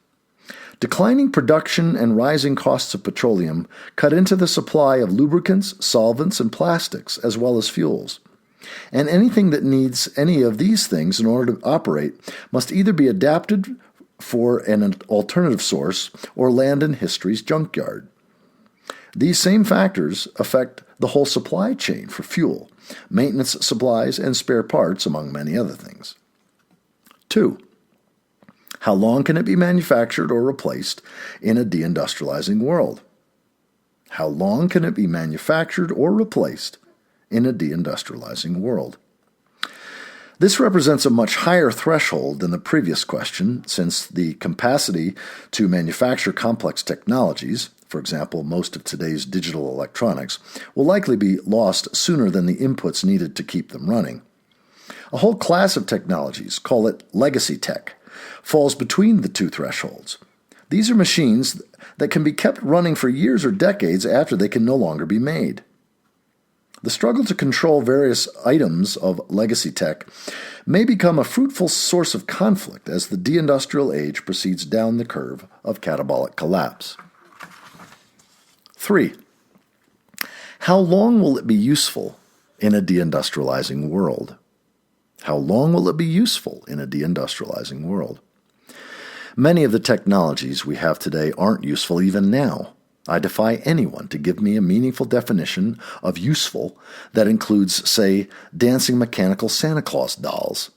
Declining production and rising costs of petroleum cut into the supply of lubricants, solvents, and plastics, as well as fuels. And anything that needs any of these things in order to operate must either be adapted for an alternative source or land in history's junkyard. These same factors affect the whole supply chain for fuel, maintenance supplies, and spare parts, among many other things. 2. How long can it be manufactured or replaced in a deindustrializing world? How long can it be manufactured or replaced in a deindustrializing world? This represents a much higher threshold than the previous question, since the capacity to manufacture complex technologies, for example, most of today's digital electronics, will likely be lost sooner than the inputs needed to keep them running. A whole class of technologies, call it legacy tech, falls between the two thresholds. These are machines that can be kept running for years or decades after they can no longer be made. The struggle to control various items of legacy tech may become a fruitful source of conflict as the deindustrial age proceeds down the curve of catabolic collapse. 3. How long will it be useful in a deindustrializing world? How long will it be useful in a deindustrializing world? Many of the technologies we have today aren't useful even now. I defy anyone to give me a meaningful definition of useful that includes, say, dancing mechanical Santa Claus dolls.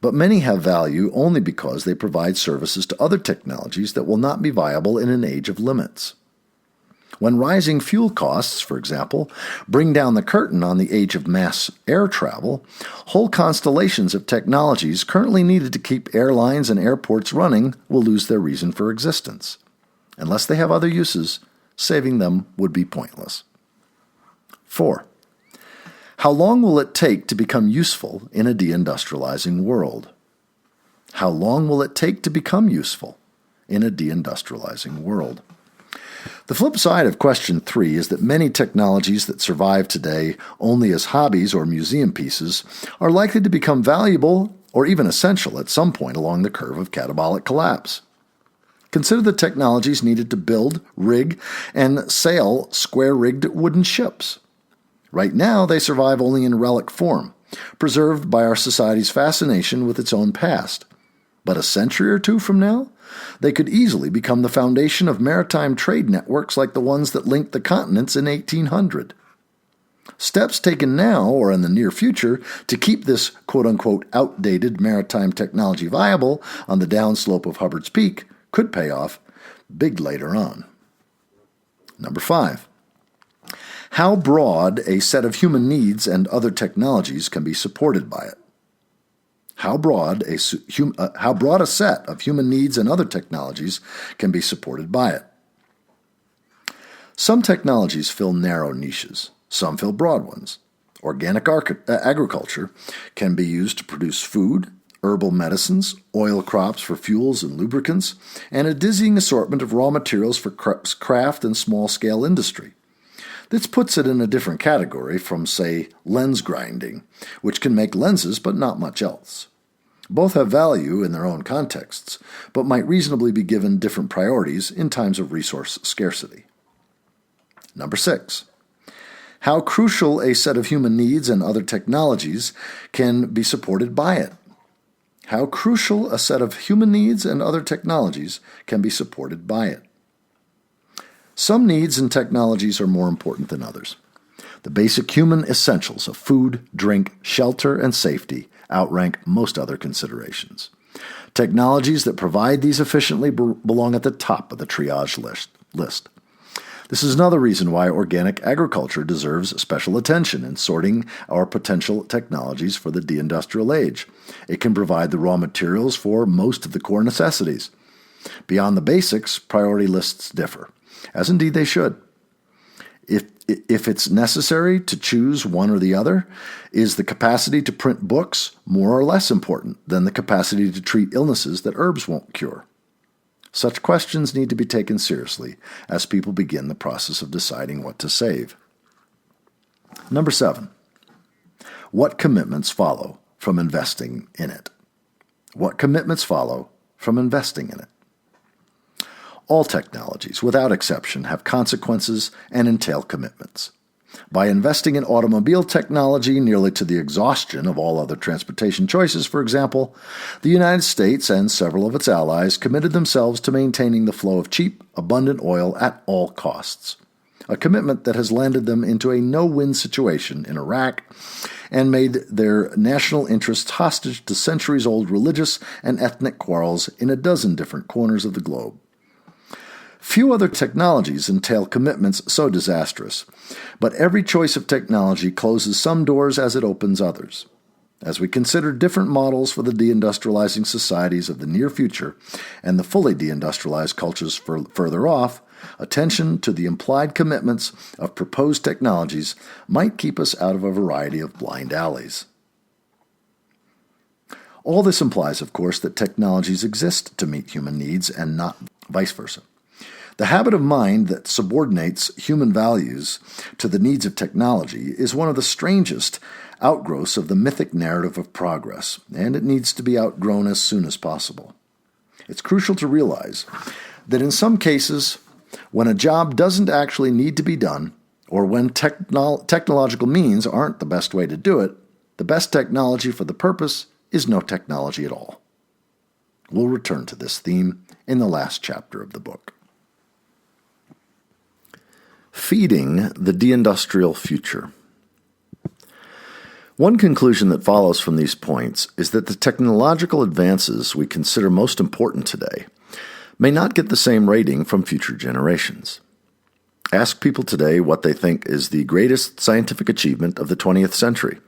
But many have value only because they provide services to other technologies that will not be viable in an age of limits. When rising fuel costs, for example, bring down the curtain on the age of mass air travel, whole constellations of technologies currently needed to keep airlines and airports running will lose their reason for existence. Unless they have other uses, saving them would be pointless. 4. How long will it take to become useful in a deindustrializing world? How long will it take to become useful in a deindustrializing world? The flip side of question 3 is that many technologies that survive today only as hobbies or museum pieces are likely to become valuable or even essential at some point along the curve of catabolic collapse. Consider the technologies needed to build, rig, and sail square-rigged wooden ships. Right now, they survive only in relic form, preserved by our society's fascination with its own past. But a century or two from now, they could easily become the foundation of maritime trade networks like the ones that linked the continents in 1800. Steps taken now or in the near future to keep this quote-unquote outdated maritime technology viable on the downslope of Hubbard's Peak could pay off big later on. Number 5. How broad a set of human needs and other technologies can be supported by it. How broad a set of human needs and other technologies can be supported by it. Some technologies fill narrow niches. Some fill broad ones. Organic agriculture can be used to produce food, herbal medicines, oil crops for fuels and lubricants, and a dizzying assortment of raw materials for craft and small-scale industry. This puts it in a different category from, say, lens grinding, which can make lenses but not much else. Both have value in their own contexts, but might reasonably be given different priorities in times of resource scarcity. Number 6. How crucial a set of human needs and other technologies can be supported by it. How crucial a set of human needs and other technologies can be supported by it. Some needs and technologies are more important than others. The basic human essentials of food, drink, shelter, and safety outrank most other considerations. Technologies that provide these efficiently belong at the top of the triage list. This is another reason why organic agriculture deserves special attention in sorting our potential technologies for the deindustrial age. It can provide the raw materials for most of the core necessities. Beyond the basics, priority lists differ, as indeed they should. If it's necessary to choose one or the other, is the capacity to print books more or less important than the capacity to treat illnesses that herbs won't cure? Such questions need to be taken seriously as people begin the process of deciding what to save. Number 7. What commitments follow from investing in it? What commitments follow from investing in it? All technologies, without exception, have consequences and entail commitments. By investing in automobile technology nearly to the exhaustion of all other transportation choices, for example, the United States and several of its allies committed themselves to maintaining the flow of cheap, abundant oil at all costs, a commitment that has landed them into a no-win situation in Iraq and made their national interests hostage to centuries-old religious and ethnic quarrels in a dozen different corners of the globe. Few other technologies entail commitments so disastrous, but every choice of technology closes some doors as it opens others. As we consider different models for the deindustrializing societies of the near future and the fully deindustrialized cultures further off, attention to the implied commitments of proposed technologies might keep us out of a variety of blind alleys. All this implies, of course, that technologies exist to meet human needs and not vice versa. The habit of mind that subordinates human values to the needs of technology is one of the strangest outgrowths of the mythic narrative of progress, and it needs to be outgrown as soon as possible. It's crucial to realize that in some cases, when a job doesn't actually need to be done, or when technological means aren't the best way to do it, the best technology for the purpose is no technology at all. We'll return to this theme in the last chapter of the book. Feeding the deindustrial future. One conclusion that follows from these points is that the technological advances we consider most important today may not get the same rating from future generations. Ask people today what they think is the greatest scientific achievement of the 20th century,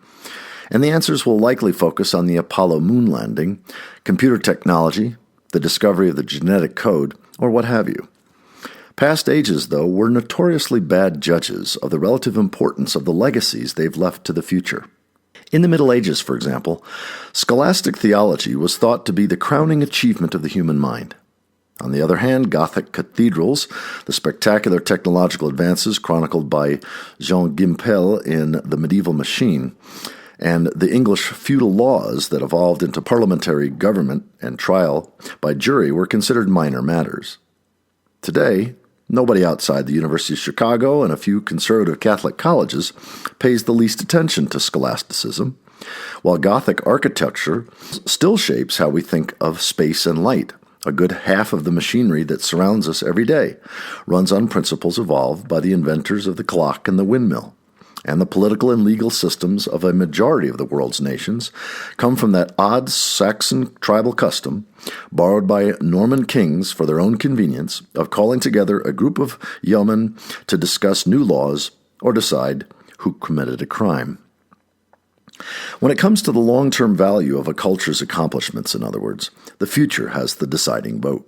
and the answers will likely focus on the Apollo moon landing, computer technology, the discovery of the genetic code, or what have you. Past ages, though, were notoriously bad judges of the relative importance of the legacies they've left to the future. In the Middle Ages, for example, scholastic theology was thought to be the crowning achievement of the human mind. On the other hand, Gothic cathedrals, the spectacular technological advances chronicled by Jean Gimpel in The Medieval Machine, and the English feudal laws that evolved into parliamentary government and trial by jury were considered minor matters. Today, nobody outside the University of Chicago and a few conservative Catholic colleges pays the least attention to scholasticism, while Gothic architecture still shapes how we think of space and light, A good half of the machinery that surrounds us every day runs on principles evolved by the inventors of the clock and the windmill. And the political and legal systems of a majority of the world's nations come from that odd Saxon tribal custom, borrowed by Norman kings for their own convenience, of calling together a group of yeomen to discuss new laws or decide who committed a crime. When it comes to the long-term value of a culture's accomplishments, in other words, the future has the deciding vote.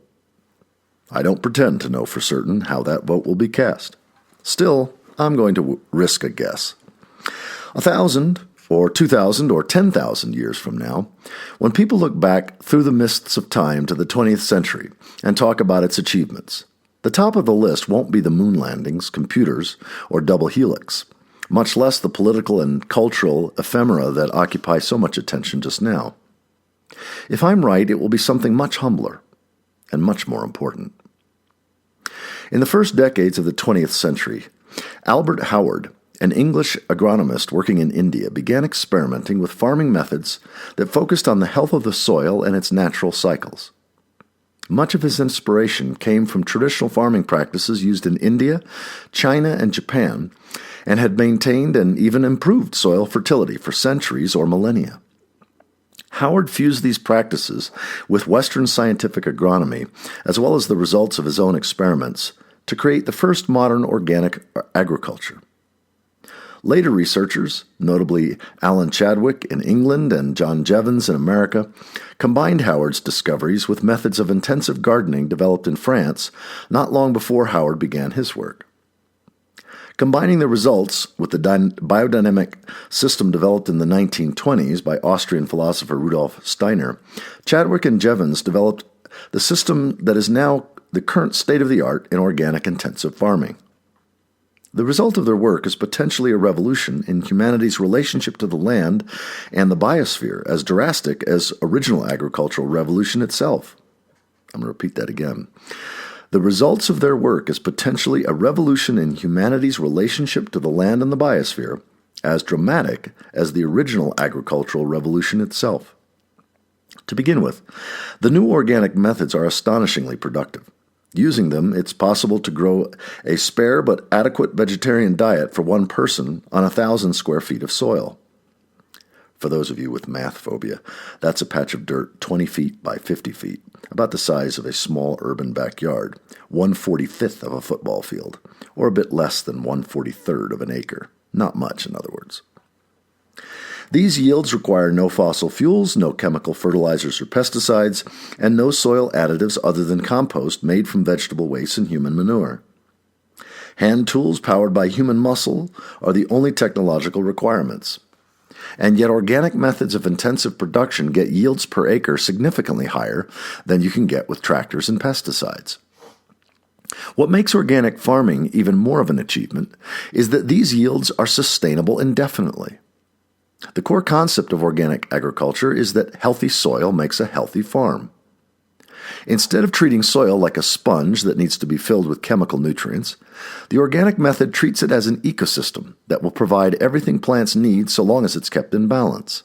I don't pretend to know for certain how that vote will be cast. Still, I'm going to risk a guess. 1,000 or 2,000 or 10,000 years from now, when people look back through the mists of time to the 20th century and talk about its achievements, the top of the list won't be the moon landings, computers, or double helix, much less the political and cultural ephemera that occupy so much attention just now. If I'm right, it will be something much humbler and much more important. In the first decades of the 20th century, Albert Howard, an English agronomist working in India, began experimenting with farming methods that focused on the health of the soil and its natural cycles. Much of his inspiration came from traditional farming practices used in India, China, and Japan, and had maintained and even improved soil fertility for centuries or millennia. Howard fused these practices with Western scientific agronomy, as well as the results of his own experiments, to create the first modern organic agriculture. Later researchers, notably Alan Chadwick in England and John Jevons in America, combined Howard's discoveries with methods of intensive gardening developed in France not long before Howard began his work. Combining the results with the biodynamic system developed in the 1920s by Austrian philosopher Rudolf Steiner, Chadwick and Jevons developed the system that is now the current state-of-the-art in organic intensive farming. The result of their work is potentially a revolution in humanity's relationship to the land and the biosphere, as drastic as original agricultural revolution itself. I'm going to repeat that again. The results of their work is potentially a revolution in humanity's relationship to the land and the biosphere, as dramatic as the original agricultural revolution itself. To begin with, the new organic methods are astonishingly productive. Using them, it's possible to grow a spare but adequate vegetarian diet for one person on 1,000 square feet of soil. For those of you with math phobia, that's a patch of dirt 20 feet by 50 feet, about the size of a small urban backyard, 1/45th of a football field, or a bit less than 1/43rd of an acre. Not much, in other words. These yields require no fossil fuels, no chemical fertilizers or pesticides, and no soil additives other than compost made from vegetable waste and human manure. Hand tools powered by human muscle are the only technological requirements. And yet organic methods of intensive production get yields per acre significantly higher than you can get with tractors and pesticides. What makes organic farming even more of an achievement is that these yields are sustainable indefinitely. The core concept of organic agriculture is that healthy soil makes a healthy farm. Instead of treating soil like a sponge that needs to be filled with chemical nutrients, the organic method treats it as an ecosystem that will provide everything plants need so long as it's kept in balance.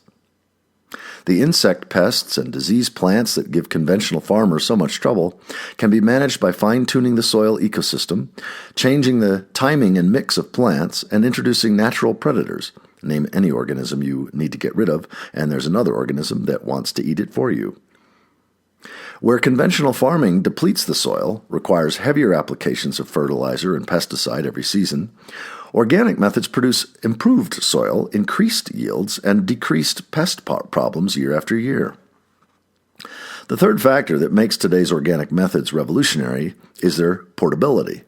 The insect pests and disease plants that give conventional farmers so much trouble can be managed by fine-tuning the soil ecosystem, changing the timing and mix of plants, and introducing natural predators. Name any organism you need to get rid of, and there's another organism that wants to eat it for you. Where conventional farming depletes the soil, requires heavier applications of fertilizer and pesticide every season, organic methods produce improved soil, increased yields, and decreased pest problems year after year. The third factor that makes today's organic methods revolutionary is their portability.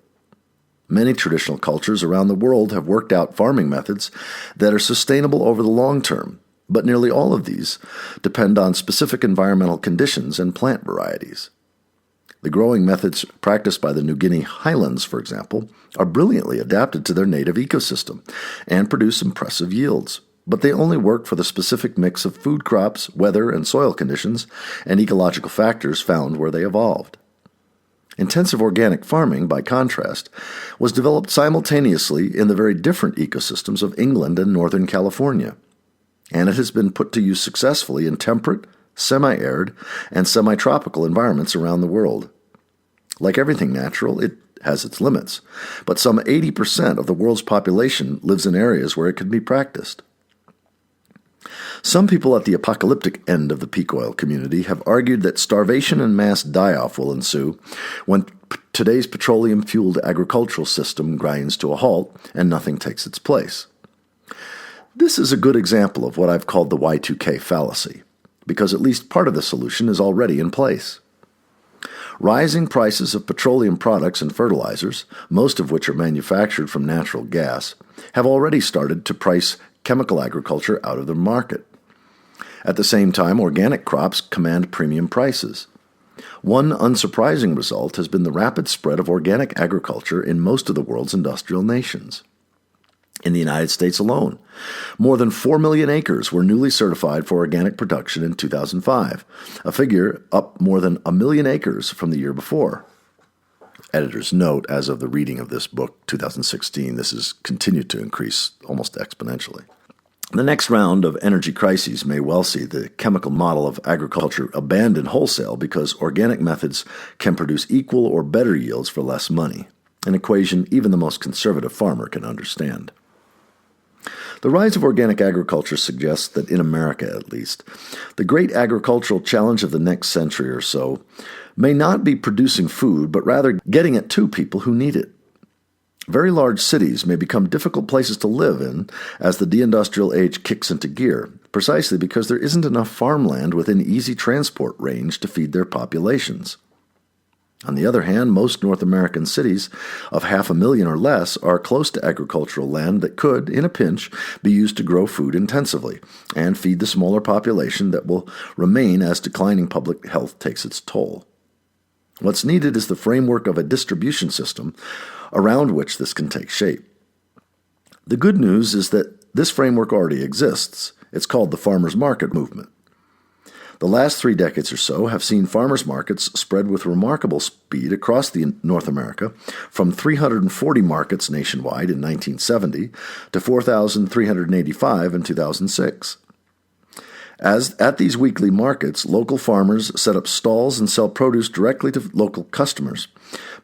Many traditional cultures around the world have worked out farming methods that are sustainable over the long term, but nearly all of these depend on specific environmental conditions and plant varieties. The growing methods practiced by the New Guinea highlands, for example, are brilliantly adapted to their native ecosystem and produce impressive yields, but they only work for the specific mix of food crops, weather and soil conditions, and ecological factors found where they evolved. Intensive organic farming, by contrast, was developed simultaneously in the very different ecosystems of England and Northern California, and it has been put to use successfully in temperate, semi-arid, and semi-tropical environments around the world. Like everything natural, it has its limits, but some 80% of the world's population lives in areas where it can be practiced. Some people at the apocalyptic end of the peak oil community have argued that starvation and mass die-off will ensue when today's petroleum-fueled agricultural system grinds to a halt and nothing takes its place. This is a good example of what I've called the Y2K fallacy, because at least part of the solution is already in place. Rising prices of petroleum products and fertilizers, most of which are manufactured from natural gas, have already started to price chemical agriculture out of the market. At the same time, organic crops command premium prices. One unsurprising result has been the rapid spread of organic agriculture in most of the world's industrial nations. In the United States alone, more than 4 million acres were newly certified for organic production in 2005, a figure up more than 1 million acres from the year before. Editor's note, as of the reading of this book, 2016, this has continued to increase almost exponentially. The next round of energy crises may well see the chemical model of agriculture abandoned wholesale because organic methods can produce equal or better yields for less money, an equation even the most conservative farmer can understand. The rise of organic agriculture suggests that in America, at least, the great agricultural challenge of the next century or so may not be producing food, but rather getting it to people who need it. Very large cities may become difficult places to live in as the deindustrial age kicks into gear, precisely because there isn't enough farmland within easy transport range to feed their populations. On the other hand, most North American cities of 500,000 or less are close to agricultural land that could, in a pinch, be used to grow food intensively and feed the smaller population that will remain as declining public health takes its toll. What's needed is the framework of a distribution system around which this can take shape. The good news is that this framework already exists. It's called the farmers' market movement. The last 3 decades or so have seen farmers' markets spread with remarkable speed across North America, from 340 markets nationwide in 1970 to 4,385 in 2006. As at these weekly markets, local farmers set up stalls and sell produce directly to local customers,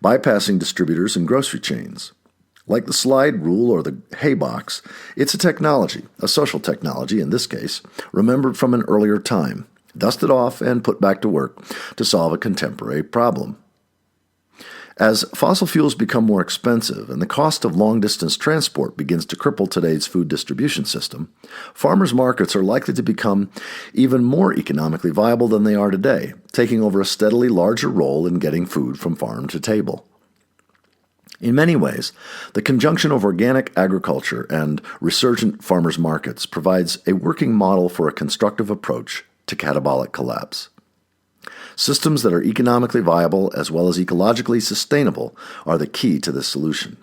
bypassing distributors and grocery chains. Like the slide rule or the hay box, it's a technology, a social technology in this case, remembered from an earlier time, dusted off and put back to work to solve a contemporary problem. As fossil fuels become more expensive and the cost of long-distance transport begins to cripple today's food distribution system, farmers' markets are likely to become even more economically viable than they are today, taking over a steadily larger role in getting food from farm to table. In many ways, the conjunction of organic agriculture and resurgent farmers' markets provides a working model for a constructive approach to catabolic collapse. Systems that are economically viable as well as ecologically sustainable are the key to this solution.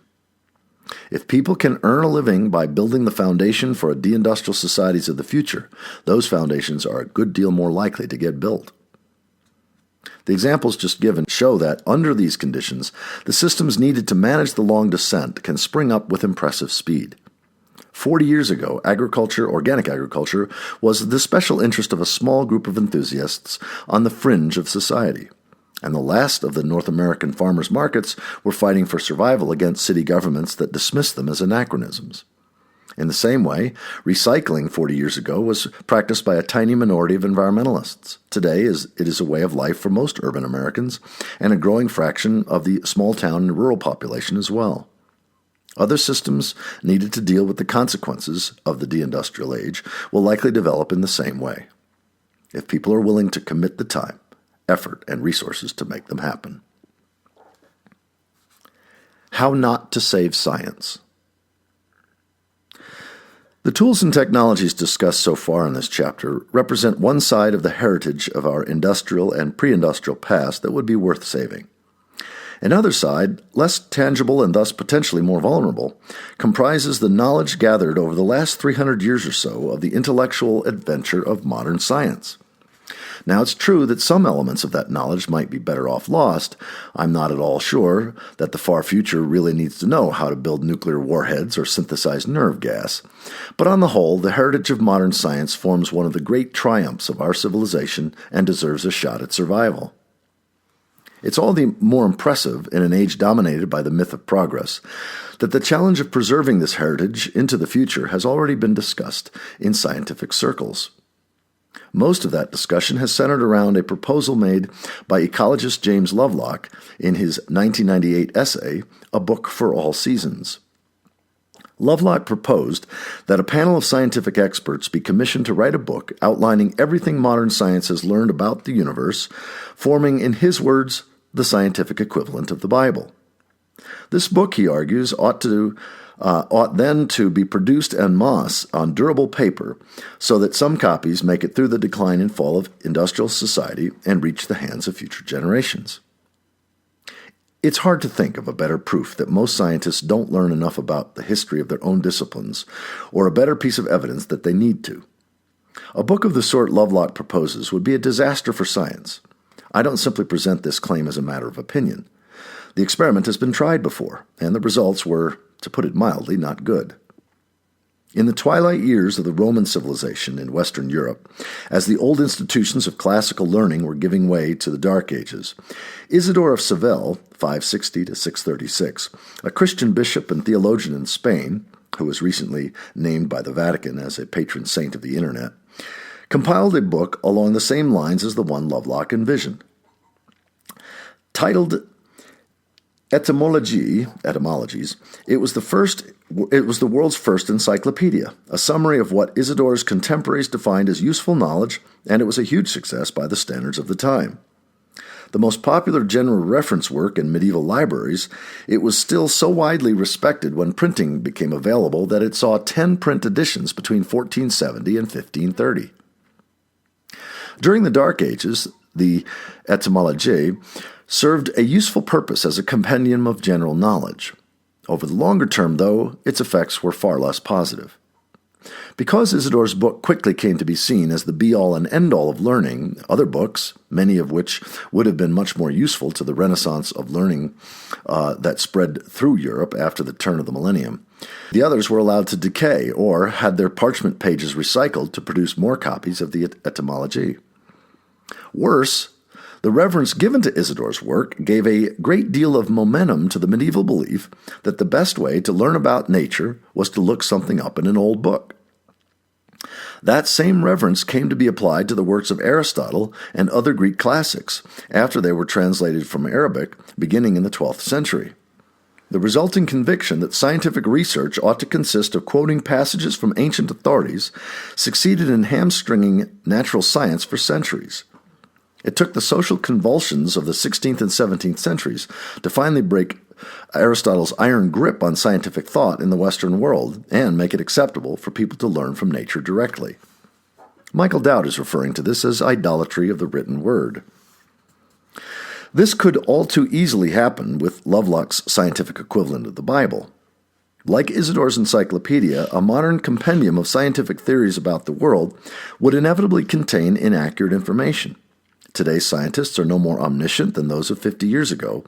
If people can earn a living by building the foundation for a deindustrial societies of the future, those foundations are a good deal more likely to get built. The examples just given show that, under these conditions, the systems needed to manage the long descent can spring up with impressive speed. 40 years ago, organic agriculture, was the special interest of a small group of enthusiasts on the fringe of society, and the last of the North American farmers' markets were fighting for survival against city governments that dismissed them as anachronisms. In the same way, recycling 40 years ago was practiced by a tiny minority of environmentalists. Today, it is a way of life for most urban Americans and a growing fraction of the small town and rural population as well. Other systems needed to deal with the consequences of the deindustrial age will likely develop in the same way, if people are willing to commit the time, effort, and resources to make them happen. How not to save science. The tools and technologies discussed so far in this chapter represent one side of the heritage of our industrial and pre-industrial past that would be worth saving. Another side, less tangible and thus potentially more vulnerable, comprises the knowledge gathered over the last 300 years or so of the intellectual adventure of modern science. Now, it's true that some elements of that knowledge might be better off lost. I'm not at all sure that the far future really needs to know how to build nuclear warheads or synthesize nerve gas. But on the whole, the heritage of modern science forms one of the great triumphs of our civilization and deserves a shot at survival. It's all the more impressive in an age dominated by the myth of progress that the challenge of preserving this heritage into the future has already been discussed in scientific circles. Most of that discussion has centered around a proposal made by ecologist James Lovelock in his 1998 essay, A Book for All Seasons. Lovelock proposed that a panel of scientific experts be commissioned to write a book outlining everything modern science has learned about the universe, forming, in his words, the scientific equivalent of the Bible. This book, he argues, ought then to be produced en masse on durable paper so that some copies make it through the decline and fall of industrial society and reach the hands of future generations. It's hard to think of a better proof that most scientists don't learn enough about the history of their own disciplines, or a better piece of evidence that they need to. A book of the sort Lovelock proposes would be a disaster for science. I don't simply present this claim as a matter of opinion. The experiment has been tried before, and the results were, to put it mildly, not good. In the twilight years of the Roman civilization in Western Europe, as the old institutions of classical learning were giving way to the Dark Ages, Isidore of Seville, 560 to 636, a Christian bishop and theologian in Spain, who was recently named by the Vatican as a patron saint of the Internet, compiled a book along the same lines as the one Lovelock envisioned. Titled Etymologies, it was the world's first encyclopedia, a summary of what Isidore's contemporaries defined as useful knowledge, and it was a huge success by the standards of the time. The most popular general reference work in medieval libraries, it was still so widely respected when printing became available that it saw 10 print editions between 1470 and 1530. During the Dark Ages, the Etymologie served a useful purpose as a compendium of general knowledge. Over the longer term, though, its effects were far less positive. Because Isidore's book quickly came to be seen as the be-all and end-all of learning, other books, many of which would have been much more useful to the renaissance of learning that spread through Europe after the turn of the millennium, the others were allowed to decay or had their parchment pages recycled to produce more copies of the Etymologie. Worse, the reverence given to Isidore's work gave a great deal of momentum to the medieval belief that the best way to learn about nature was to look something up in an old book. That same reverence came to be applied to the works of Aristotle and other Greek classics after they were translated from Arabic beginning in the 12th century. The resulting conviction that scientific research ought to consist of quoting passages from ancient authorities succeeded in hamstringing natural science for centuries. It took the social convulsions of the 16th and 17th centuries to finally break Aristotle's iron grip on scientific thought in the Western world and make it acceptable for people to learn from nature directly. Michael Dowd is referring to this as idolatry of the written word. This could all too easily happen with Lovelock's scientific equivalent of the Bible. Like Isidore's encyclopedia, a modern compendium of scientific theories about the world would inevitably contain inaccurate information. Today's scientists are no more omniscient than those of 50 years ago,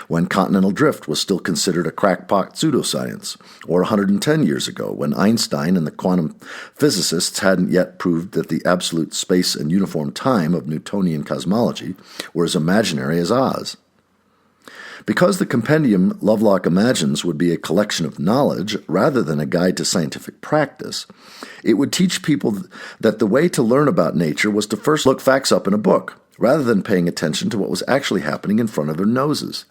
when continental drift was still considered a crackpot pseudoscience, or 110 years ago, when Einstein and the quantum physicists hadn't yet proved that the absolute space and uniform time of Newtonian cosmology were as imaginary as Oz. Because the compendium Lovelock imagines would be a collection of knowledge rather than a guide to scientific practice, it would teach people that the way to learn about nature was to first look facts up in a book, rather than paying attention to what was actually happening in front of their noses.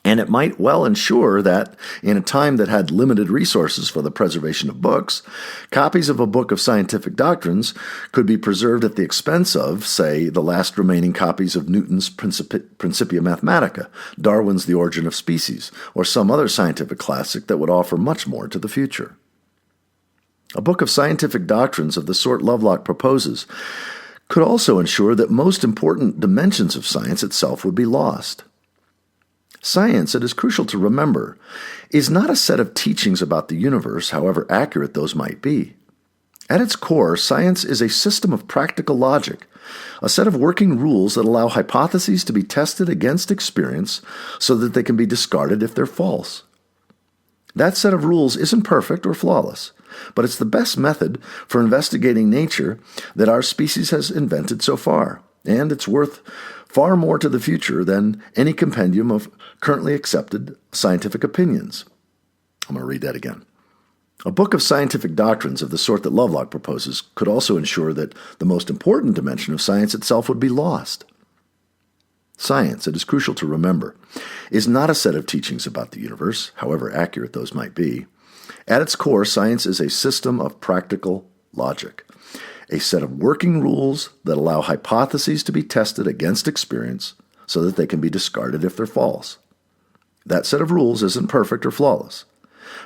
And it might well ensure that, in a time that had limited resources for the preservation of books, copies of a book of scientific doctrines could be preserved at the expense of, say, the last remaining copies of Newton's Principia Mathematica, Darwin's The Origin of Species, or some other scientific classic that would offer much more to the future. A book of scientific doctrines of the sort Lovelock proposes could also ensure that most important dimensions of science itself would be lost. Science, it is crucial to remember, is not a set of teachings about the universe, however accurate those might be. At its core, science is a system of practical logic a set of working rules that allow hypotheses to be tested against experience so that they can be discarded if they're false. That set of rules isn't perfect or flawless, but it's the best method for investigating nature that our species has invented so far, and it's worth far more to the future than any compendium of currently accepted scientific opinions. I'm going to read that again. A book of scientific doctrines of the sort that Lovelock proposes could also ensure that the most important dimension of science itself would be lost. Science, it is crucial to remember, is not a set of teachings about the universe, however accurate those might be. At its core, science is a system of practical logic, a set of working rules that allow hypotheses to be tested against experience so that they can be discarded if they're false. That set of rules isn't perfect or flawless,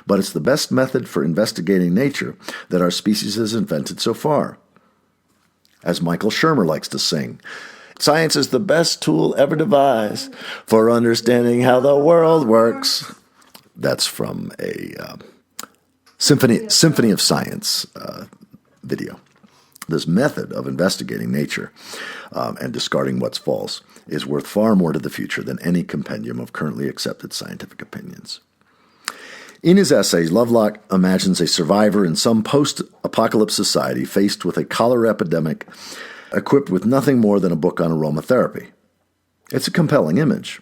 but it's the best method for investigating nature that our species has invented so far. As Michael Shermer likes to sing, science is the best tool ever devised for understanding how the world works. That's from a Symphony of Science video. This method of investigating nature and discarding what's false is worth far more to the future than any compendium of currently accepted scientific opinions. In his essays, Lovelock imagines a survivor in some post-apocalypse society faced with a cholera epidemic equipped with nothing more than a book on aromatherapy. It's a compelling image.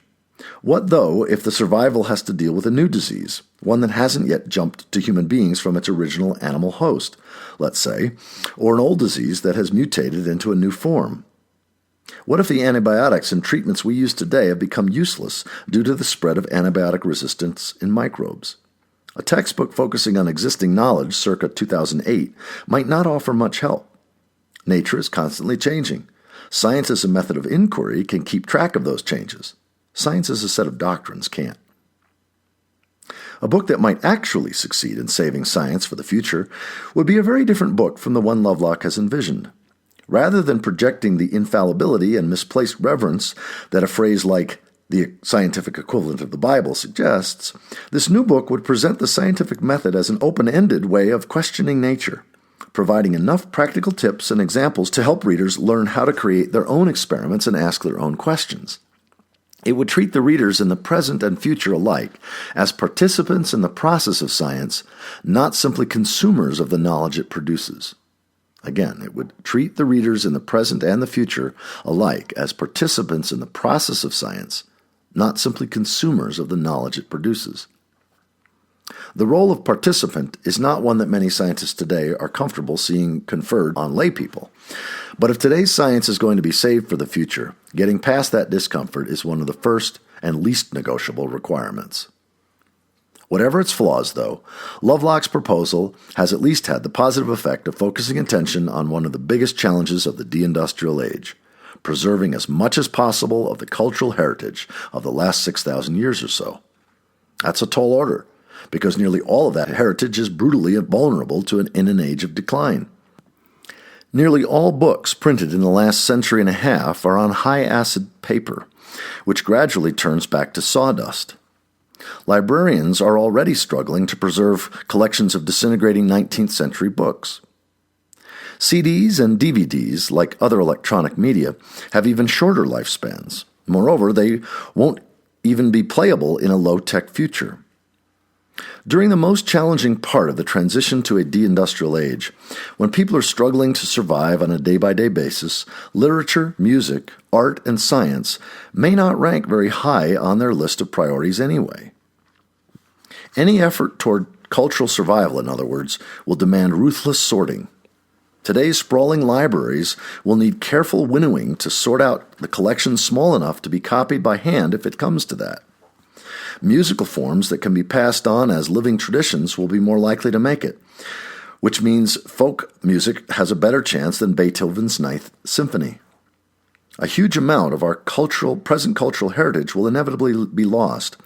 What, though, if the survival has to deal with a new disease, one that hasn't yet jumped to human beings from its original animal host, let's say, or an old disease that has mutated into a new form? What if the antibiotics and treatments we use today have become useless due to the spread of antibiotic resistance in microbes? A textbook focusing on existing knowledge circa 2008 might not offer much help. Nature is constantly changing. Science as a method of inquiry can keep track of those changes. Science as a set of doctrines can't. A book that might actually succeed in saving science for the future would be a very different book from the one Lovelock has envisioned. Rather than projecting the infallibility and misplaced reverence that a phrase like the scientific equivalent of the Bible suggests, this new book would present the scientific method as an open-ended way of questioning nature, providing enough practical tips and examples to help readers learn how to create their own experiments and ask their own questions. It would treat the readers in the present and future alike as participants in the process of science, not simply consumers of the knowledge it produces. Again, it would treat the readers in the present and the future alike as participants in the process of science, not simply consumers of the knowledge it produces. The role of participant is not one that many scientists today are comfortable seeing conferred on laypeople. But if today's science is going to be saved for the future, getting past that discomfort is one of the first and least negotiable requirements. Whatever its flaws, though, Lovelock's proposal has at least had the positive effect of focusing attention on one of the biggest challenges of the Deindustrial age, preserving as much as possible of the cultural heritage of the last 6,000 years or so. That's a tall order, because nearly all of that heritage is brutally vulnerable in an age of decline. Nearly all books printed in the last century and a half are on high-acid paper, which gradually turns back to sawdust. Librarians are already struggling to preserve collections of disintegrating 19th century books. CDs and DVDs, like other electronic media, have even shorter lifespans. Moreover, they won't even be playable in a low-tech future. During the most challenging part of the transition to a deindustrial age, when people are struggling to survive on a day-by-day basis, literature, music, art, and science may not rank very high on their list of priorities anyway. Any effort toward cultural survival, in other words, will demand ruthless sorting. Today's sprawling libraries will need careful winnowing to sort out the collection small enough to be copied by hand if it comes to that. Musical forms that can be passed on as living traditions will be more likely to make it, which means folk music has a better chance than Beethoven's Ninth Symphony. A huge amount of our present cultural heritage will inevitably be lost.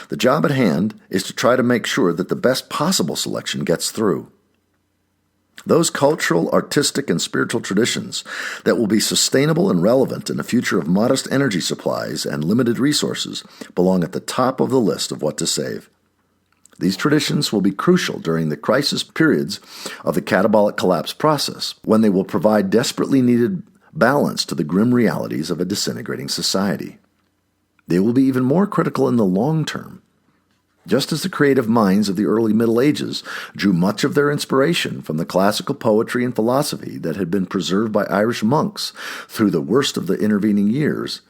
The job at hand is to try to make sure that the best possible selection gets through. Those cultural, artistic, and spiritual traditions that will be sustainable and relevant in a future of modest energy supplies and limited resources belong at the top of the list of what to save. These traditions will be crucial during the crisis periods of the catabolic collapse process, when they will provide desperately needed balance to the grim realities of a disintegrating society. They will be even more critical in the long term. Just as the creative minds of the early Middle Ages drew much of their inspiration from the classical poetry and philosophy that had been preserved by Irish monks through the worst of the intervening years,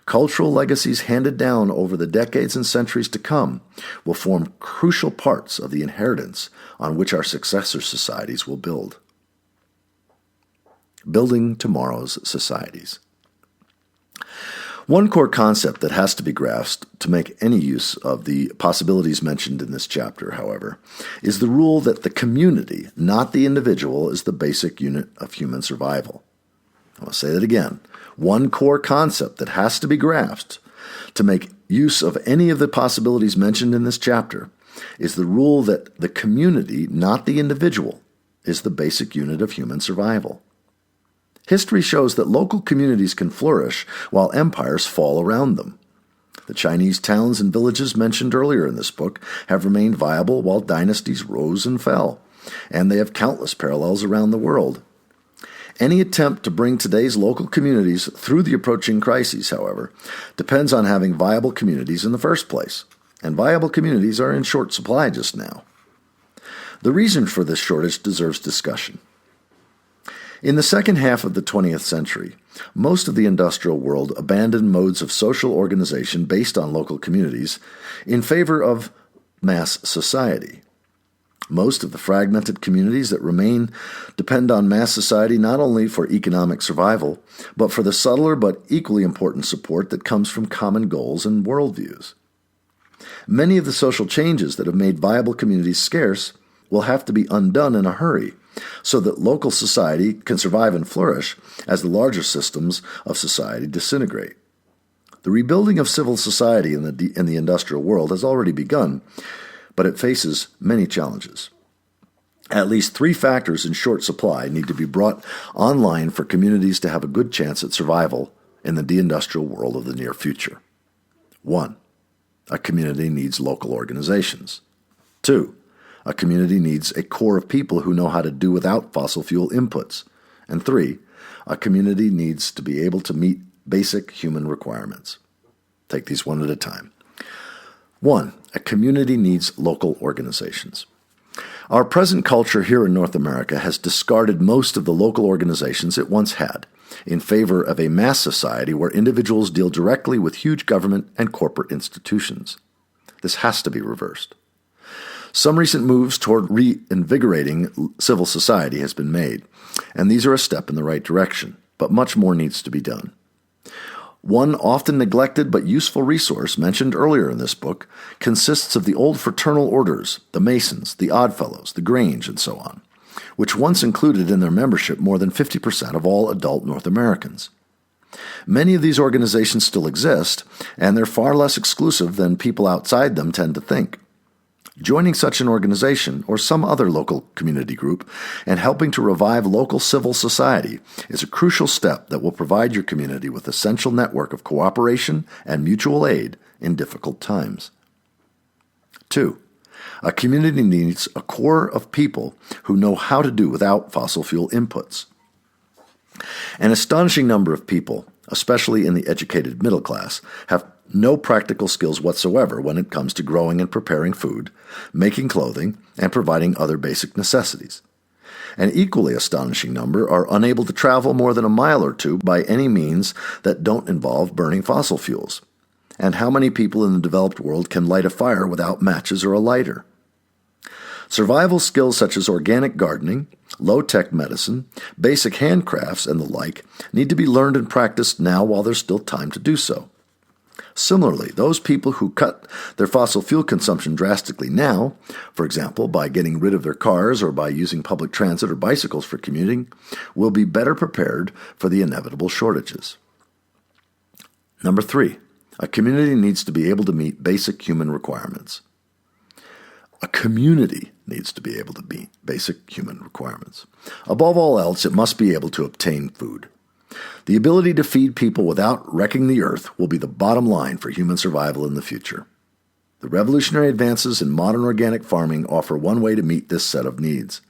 cultural legacies handed down over the decades and centuries to come will form crucial parts of the inheritance on which our successor societies will build. Building tomorrow's societies. One core concept that has to be grasped to make any use of the possibilities mentioned in this chapter, however, is the rule that the community, not the individual, is the basic unit of human survival. I'll say that again. One core concept that has to be grasped to make use of any of the possibilities mentioned in this chapter is the rule that the community, not the individual, is the basic unit of human survival. History shows that local communities can flourish while empires fall around them. The Chinese towns and villages mentioned earlier in this book have remained viable while dynasties rose and fell, and they have countless parallels around the world. Any attempt to bring today's local communities through the approaching crises, however, depends on having viable communities in the first place, and viable communities are in short supply just now. The reason for this shortage deserves discussion. In the second half of the 20th century, most of the industrial world abandoned modes of social organization based on local communities in favor of mass society. Most of the fragmented communities that remain depend on mass society not only for economic survival, but for the subtler but equally important support that comes from common goals and worldviews. Many of the social changes that have made viable communities scarce will have to be undone in a hurry, so that local society can survive and flourish as the larger systems of society disintegrate. The rebuilding of civil society in the industrial world has already begun, but it faces many challenges. At least 3 factors in short supply need to be brought online for communities to have a good chance at survival in the deindustrial world of the near future. 1. A community needs local organizations. 2. A community needs a core of people who know how to do without fossil fuel inputs. And 3, a community needs to be able to meet basic human requirements. Take these one at a time. 1. A community needs local organizations. Our present culture here in North America has discarded most of the local organizations it once had in favor of a mass society where individuals deal directly with huge government and corporate institutions. This has to be reversed. Some recent moves toward reinvigorating civil society has been made, and these are a step in the right direction, but much more needs to be done. One often neglected but useful resource mentioned earlier in this book consists of the old fraternal orders, the Masons, the Oddfellows, the Grange, and so on, which once included in their membership more than 50% of all adult North Americans. Many of these organizations still exist, and they're far less exclusive than people outside them tend to think. Joining such an organization or some other local community group and helping to revive local civil society is a crucial step that will provide your community with an essential network of cooperation and mutual aid in difficult times. 2. A community needs a core of people who know how to do without fossil fuel inputs. An astonishing number of people, especially in the educated middle class, have no practical skills whatsoever when it comes to growing and preparing food, making clothing, and providing other basic necessities. An equally astonishing number are unable to travel more than a mile or two by any means that don't involve burning fossil fuels. And how many people in the developed world can light a fire without matches or a lighter? Survival skills such as organic gardening, low-tech medicine, basic handcrafts, and the like need to be learned and practiced now while there's still time to do so. Similarly, those people who cut their fossil fuel consumption drastically now, for example, by getting rid of their cars or by using public transit or bicycles for commuting, will be better prepared for the inevitable shortages. Number 3, a community needs to be able to meet basic human requirements. A community needs to be able to meet basic human requirements. Above all else, it must be able to obtain food. The ability to feed people without wrecking the earth will be the bottom line for human survival in the future. The revolutionary advances in modern organic farming offer one way to meet this set of needs.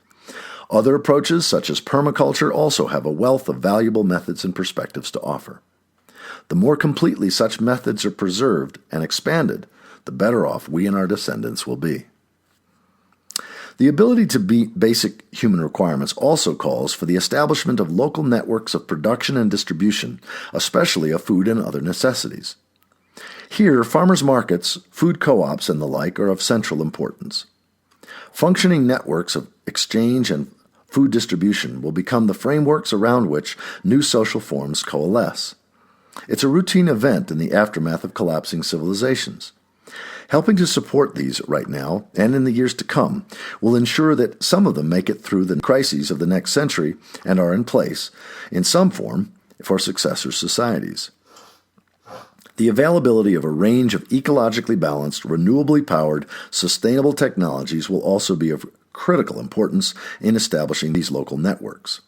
Other approaches, such as permaculture, also have a wealth of valuable methods and perspectives to offer. The more completely such methods are preserved and expanded, the better off we and our descendants will be. The ability to meet basic human requirements also calls for the establishment of local networks of production and distribution, especially of food and other necessities. Here, farmers' markets, food co-ops, and the like are of central importance. Functioning networks of exchange and food distribution will become the frameworks around which new social forms coalesce. It's a routine event in the aftermath of collapsing civilizations. Helping to support these right now and in the years to come will ensure that some of them make it through the crises of the next century and are in place, in some form, for successor societies. The availability of a range of ecologically balanced, renewably powered, sustainable technologies will also be of critical importance in establishing these local networks.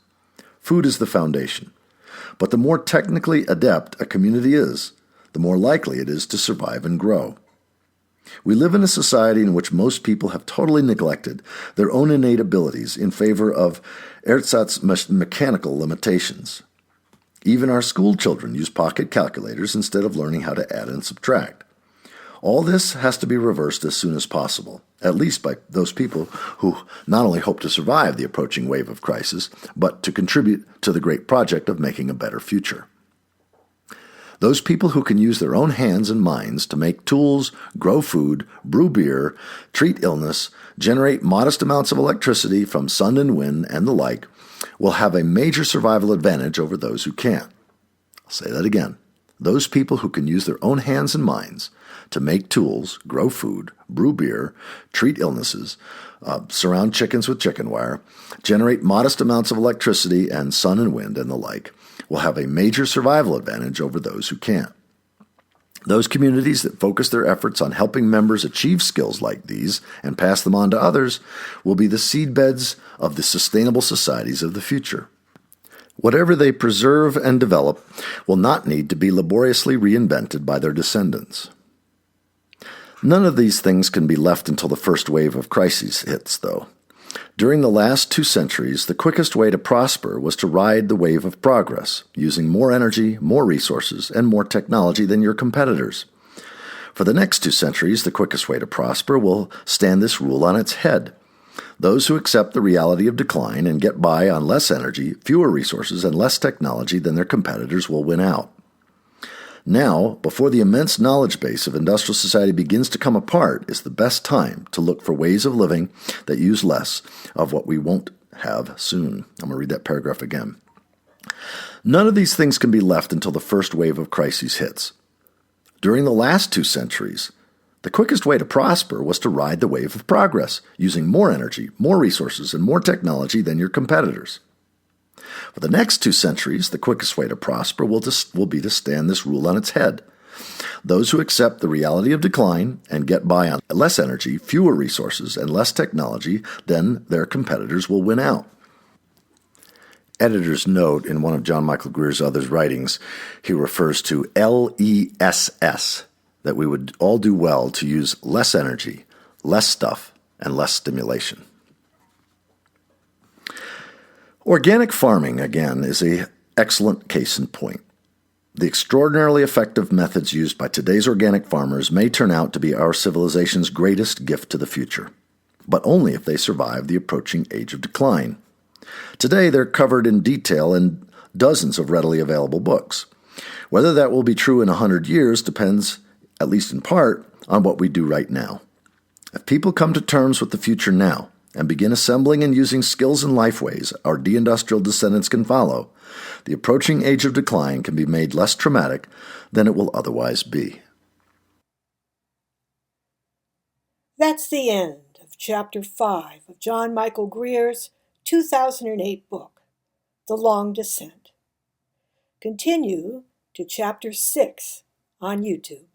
Food is the foundation, but the more technically adept a community is, the more likely it is to survive and grow. We live in a society in which most people have totally neglected their own innate abilities in favor of ersatz mechanical limitations. Even our school children use pocket calculators instead of learning how to add and subtract. All this has to be reversed as soon as possible, at least by those people who not only hope to survive the approaching wave of crisis, but to contribute to the great project of making a better future. Those people who can use their own hands and minds to make tools, grow food, brew beer, treat illness, generate modest amounts of electricity from sun and wind and the like, will have a major survival advantage over those who can't. I'll say that again. Those people who can use their own hands and minds to make tools, grow food, brew beer, treat illnesses, surround chickens with chicken wire, generate modest amounts of electricity and sun and wind and the like, will have a major survival advantage over those who can't. Those communities that focus their efforts on helping members achieve skills like these and pass them on to others will be the seedbeds of the sustainable societies of the future. Whatever they preserve and develop will not need to be laboriously reinvented by their descendants. None of these things can be left until the first wave of crises hits, though. During the last 2 centuries, the quickest way to prosper was to ride the wave of progress, using more energy, more resources, and more technology than your competitors. For the next 2 centuries, the quickest way to prosper will stand this rule on its head. Those who accept the reality of decline and get by on less energy, fewer resources, and less technology than their competitors will win out. Now, before the immense knowledge base of industrial society begins to come apart, is the best time to look for ways of living that use less of what we won't have soon. I'm going to read that paragraph again. None of these things can be left until the first wave of crises hits. During the last 2 centuries, the quickest way to prosper was to ride the wave of progress, using more energy, more resources, and more technology than your competitors. For the next 2 centuries, the quickest way to prosper will be to stand this rule on its head. Those who accept the reality of decline and get by on less energy, fewer resources, and less technology than their competitors will win out. Editor's note in one of John Michael Greer's other writings, he refers to LESS, that we would all do well to use less energy, less stuff, and less stimulation. Organic farming, again, is an excellent case in point. The extraordinarily effective methods used by today's organic farmers may turn out to be our civilization's greatest gift to the future, but only if they survive the approaching age of decline. Today, they're covered in detail in dozens of readily available books. Whether that will be true in 100 years depends, at least in part, on what we do right now. If people come to terms with the future now, and begin assembling and using skills and lifeways our deindustrial descendants can follow, the approaching age of decline can be made less traumatic than it will otherwise be. That's the end of Chapter 5 of John Michael Greer's 2008 book, The Long Descent. Continue to Chapter 6 on YouTube.